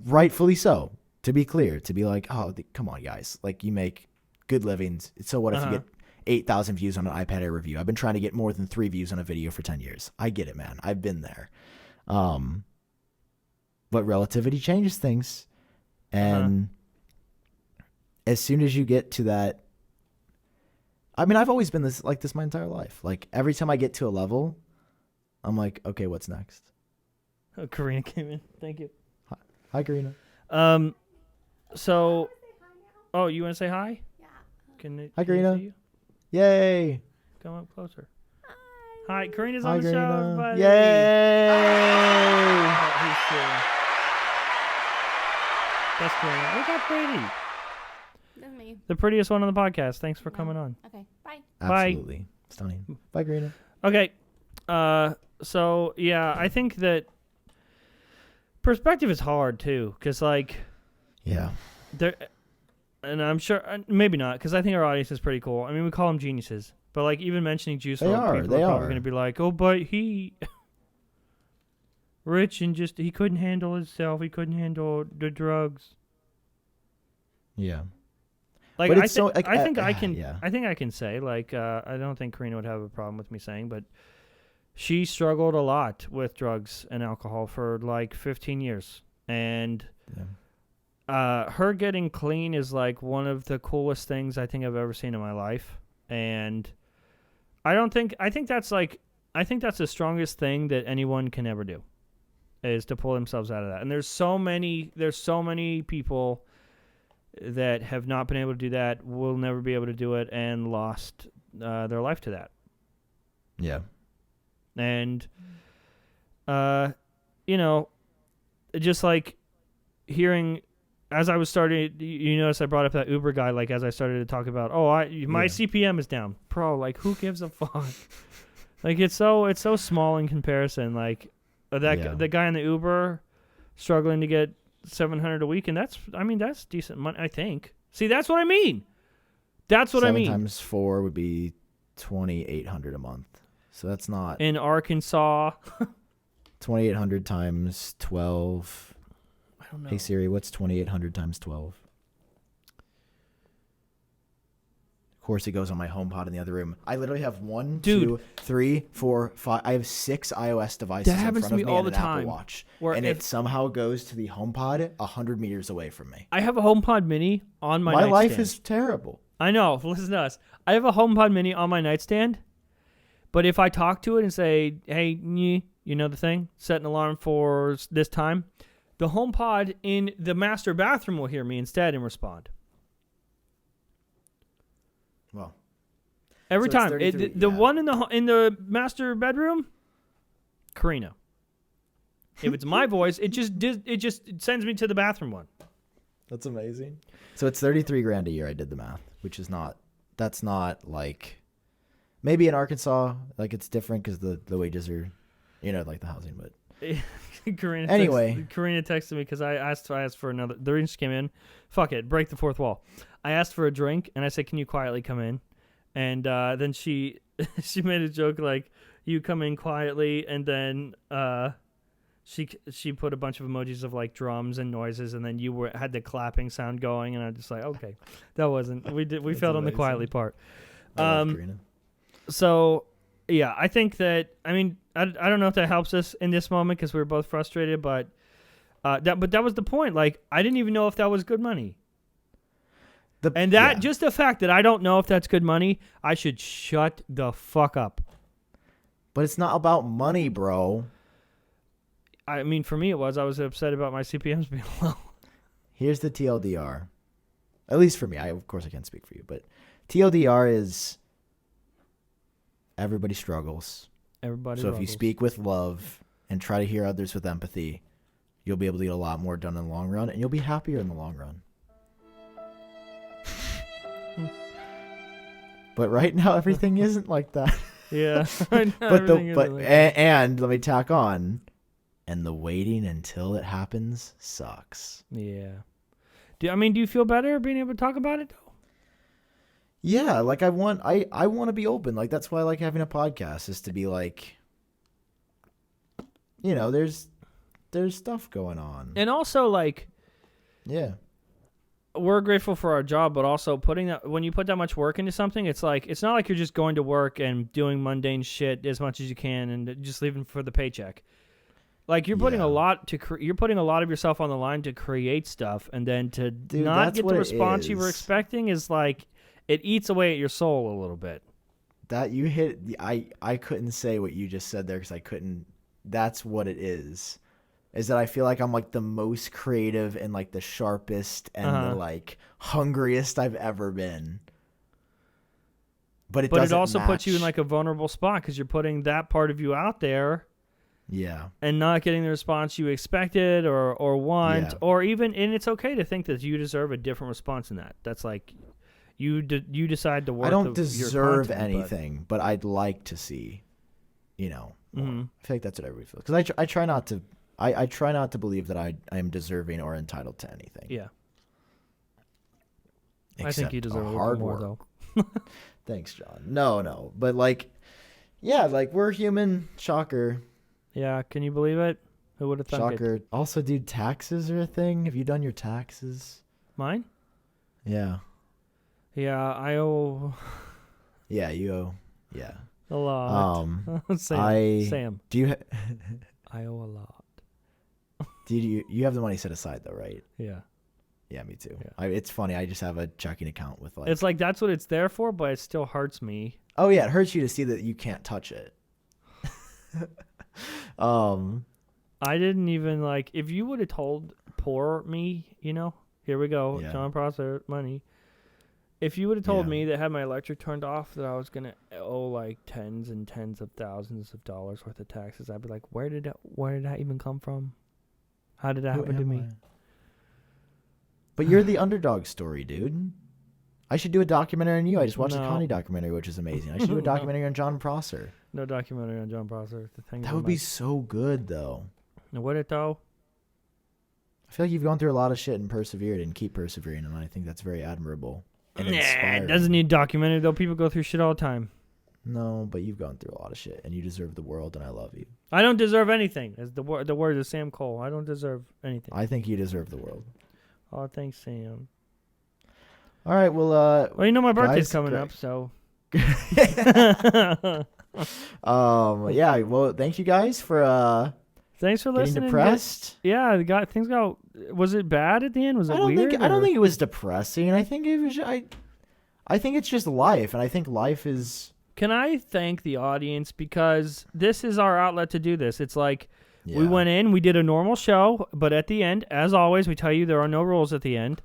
rightfully so, to be clear, to be like, oh, come on guys, like, you make good livings. So what if you get 8,000 views on an iPad Air review? I've been trying to get more than 3 views on a video for 10 years. I get it, man. I've been there. But relativity changes things. And as soon as you get to that, I mean, I've always been this my entire life. Like, every time I get to a level, I'm like, okay, what's next? Oh, Karina came in. Thank you. Hi, Karina. So, oh, you want to say hi? Yeah. Hi, Karina. See you? Yay. Come up closer. Hi. Karina's on the show, everybody. Yay. Oh, he's cool. That's Karina. Look how pretty. That's me. The prettiest one on the podcast. Thanks for coming on. Okay, bye. Absolutely. Bye. Stunning. Bye, Karina. Okay. So, yeah, I think that perspective is hard, too, because, like... Yeah. And I'm sure, maybe not, because I think our audience is pretty cool. I mean, we call them geniuses. But, like, even mentioning Juice WRLD, people are probably going to be like, oh, but he... rich and just, he couldn't handle himself. He couldn't handle the drugs. Yeah. Like, but I think I can say, like, I don't think Karina would have a problem with me saying, but she struggled a lot with drugs and alcohol for, like, 15 years. And... Yeah. Her getting clean is like one of the coolest things I think I've ever seen in my life, and I think that's the strongest thing that anyone can ever do, is to pull themselves out of that. And there's so many people that have not been able to do that, will never be able to do it, and lost their life to that. Yeah. And you know, just like hearing. As I was starting, you notice I brought up that Uber guy, like, as I started to talk about, my CPM is down. Bro, like, who gives a fuck? Like, it's so small in comparison. Like, the guy in the Uber struggling to get $700 a week, and that's decent money, I think. See, that's what I mean. That's what I mean. 7 times 4 would be $2,800 a month. So that's not... In Arkansas. 2,800 times 12... Know. Hey Siri, what's 2,800 times 12? Of course, it goes on my HomePod in the other room. I literally have 1, 2, 3, 4, 5. I have 6 iOS devices that happens in front to me of me all and the an time. Apple Watch, and it somehow goes to the HomePod 100 meters away from me. I have a HomePod Mini on my nightstand. My life is terrible. I know. Listen to us. I have a HomePod Mini on my nightstand, but if I talk to it and say, "Hey, you know the thing, set an alarm for this time," the HomePod in the master bathroom will hear me instead and respond. Well, every time. The one in the master bedroom, Karina. If it's my voice, it just sends me to the bathroom one. That's amazing. So it's $33,000 a year. I did the math, which is not. That's not like. Maybe in Arkansas, like, it's different because the wages are, like the housing, but. Karina texted me because I asked for another. The reason she came in, fuck it, break the fourth wall. I asked for a drink and I said, "Can you quietly come in?" And then she made a joke like, "You come in quietly," and then she put a bunch of emojis of like drums and noises, and then you had the clapping sound going, and I'm just like, okay, that wasn't we failed on the quietly part. So. Yeah, I think that, I mean, I don't know if that helps us in this moment because we were both frustrated, but that was the point. Like, I didn't even know if that was good money. Just the fact that I don't know if that's good money, I should shut the fuck up. But it's not about money, bro. I mean, for me it was. I was upset about my CPMs being low. Here's the TLDR. At least for me. Of course I can't speak for you, but TLDR is everybody struggles. Everybody So ruggles. if you speak with love and try to hear others with empathy, you'll be able to get a lot more done in the long run, and you'll be happier in the long run. But right now, everything isn't like that. Yeah. And let me tack on, and the waiting until it happens sucks. Yeah. Do you feel better being able to talk about it though? Yeah, like I want to be open. Like that's why I like having a podcast, is to be like, there's stuff going on. And also like, yeah. We're grateful for our job, but also when you put that much work into something, it's like, it's not like you're just going to work and doing mundane shit as much as you can and just leaving for the paycheck. Like you're putting a lot you're putting a lot of yourself on the line to create stuff, and then to not get the response you were expecting is like, it eats away at your soul a little bit. That you hit, I couldn't say what you just said there because I couldn't. That's what it is that I feel like I'm like the most creative and like the sharpest and the like hungriest I've ever been. But it also puts you in like a vulnerable spot because you're putting that part of you out there. Yeah. And not getting the response you expected or want, or even, and it's okay to think that you deserve a different response than that. That's like, you decide to work. I don't deserve anything, but I'd like to see, I feel like that's what everybody feels. Because I try not to. I try not to believe that I am deserving or entitled to anything. Yeah. Except I think you deserve a hard little more, work. though. Thanks, John. No. But like, yeah, like we're human. Shocker. Yeah, can you believe it? Who would have thunk Shocker. it? Also, dude, taxes are a thing. Have you done your taxes? Mine? Yeah. Yeah, I owe... Yeah, you owe... Yeah. A lot. Sam. Do you... I owe a lot. You have the money set aside, though, right? Yeah. Yeah, me too. Yeah. It's funny. I just have a checking account with like... It's like, that's what it's there for, but it still hurts me. Oh, yeah. It hurts you to see that you can't touch it. I didn't even like, if you would have told poor me, here we go, John Prosser money. If you would have told me that had my electric turned off that I was gonna owe like tens and tens of thousands of dollars worth of taxes, I'd be like, where did that even come from? How did that happen to me? But you're the underdog story, dude. I should do a documentary on you. I just watched a Connie documentary, which is amazing. I should do a documentary on John Prosser. No documentary on John Prosser. That would be so good, though. Would it, though? I feel like you've gone through a lot of shit and persevered and keep persevering, and I think that's very admirable and inspiring. It doesn't need documented, though. People go through shit all the time. No, but you've gone through a lot of shit, and you deserve the world, and I love you. I don't deserve anything. As the word of Sam Kohl, I don't deserve anything. I think you deserve the world. Oh, thanks, Sam. All right, well, my birthday's coming up, so. Yeah, well, thank you guys for thanks for listening. Getting depressed. Yeah, things got. Was it bad at the end? Was it weird? I don't think it was depressing. I think it was. I think it's just life, and I think life is. Can I thank the audience, because this is our outlet to do this. It's like we went in, we did a normal show, but at the end, as always, we tell you there are no rules at the end.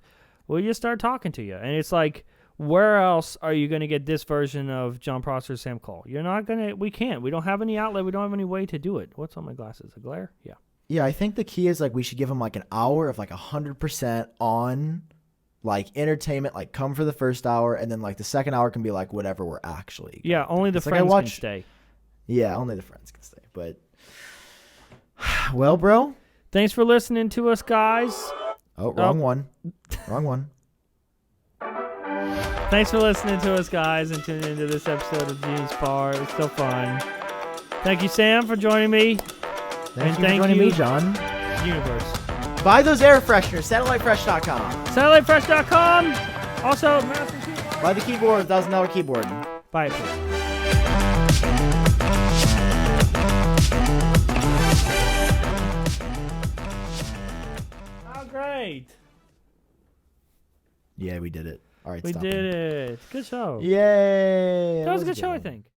We just start talking to you, and it's like, where else are you going to get this version of John Prosser, Sam Kohl? You're not going to. We can't. We don't have any outlet. We don't have any way to do it. What's on my glasses? A glare? Yeah. Yeah, I think the key is like we should give them like an hour of like 100% on like entertainment. Like come for the first hour, and then like the second hour can be like whatever we're actually. Yeah, only the friends can stay. Yeah, only the friends can stay. But well, bro. Thanks for listening to us, guys. Oh, wrong one. Wrong one. Thanks for listening to us, guys, and tuning into this episode of Genie's Bar. It was so fun. Thank you, Sam, for joining me. Thank you for joining me, John. Universe. Buy those air fresheners. SatelliteFresh.com. SatelliteFresh.com. Also, Master Keyboard. Buy the keyboard, $1,000 keyboard. Buy it, please. Great. Yeah, we did it. All right, we did it. Good show. Yay. That was a good show, I think.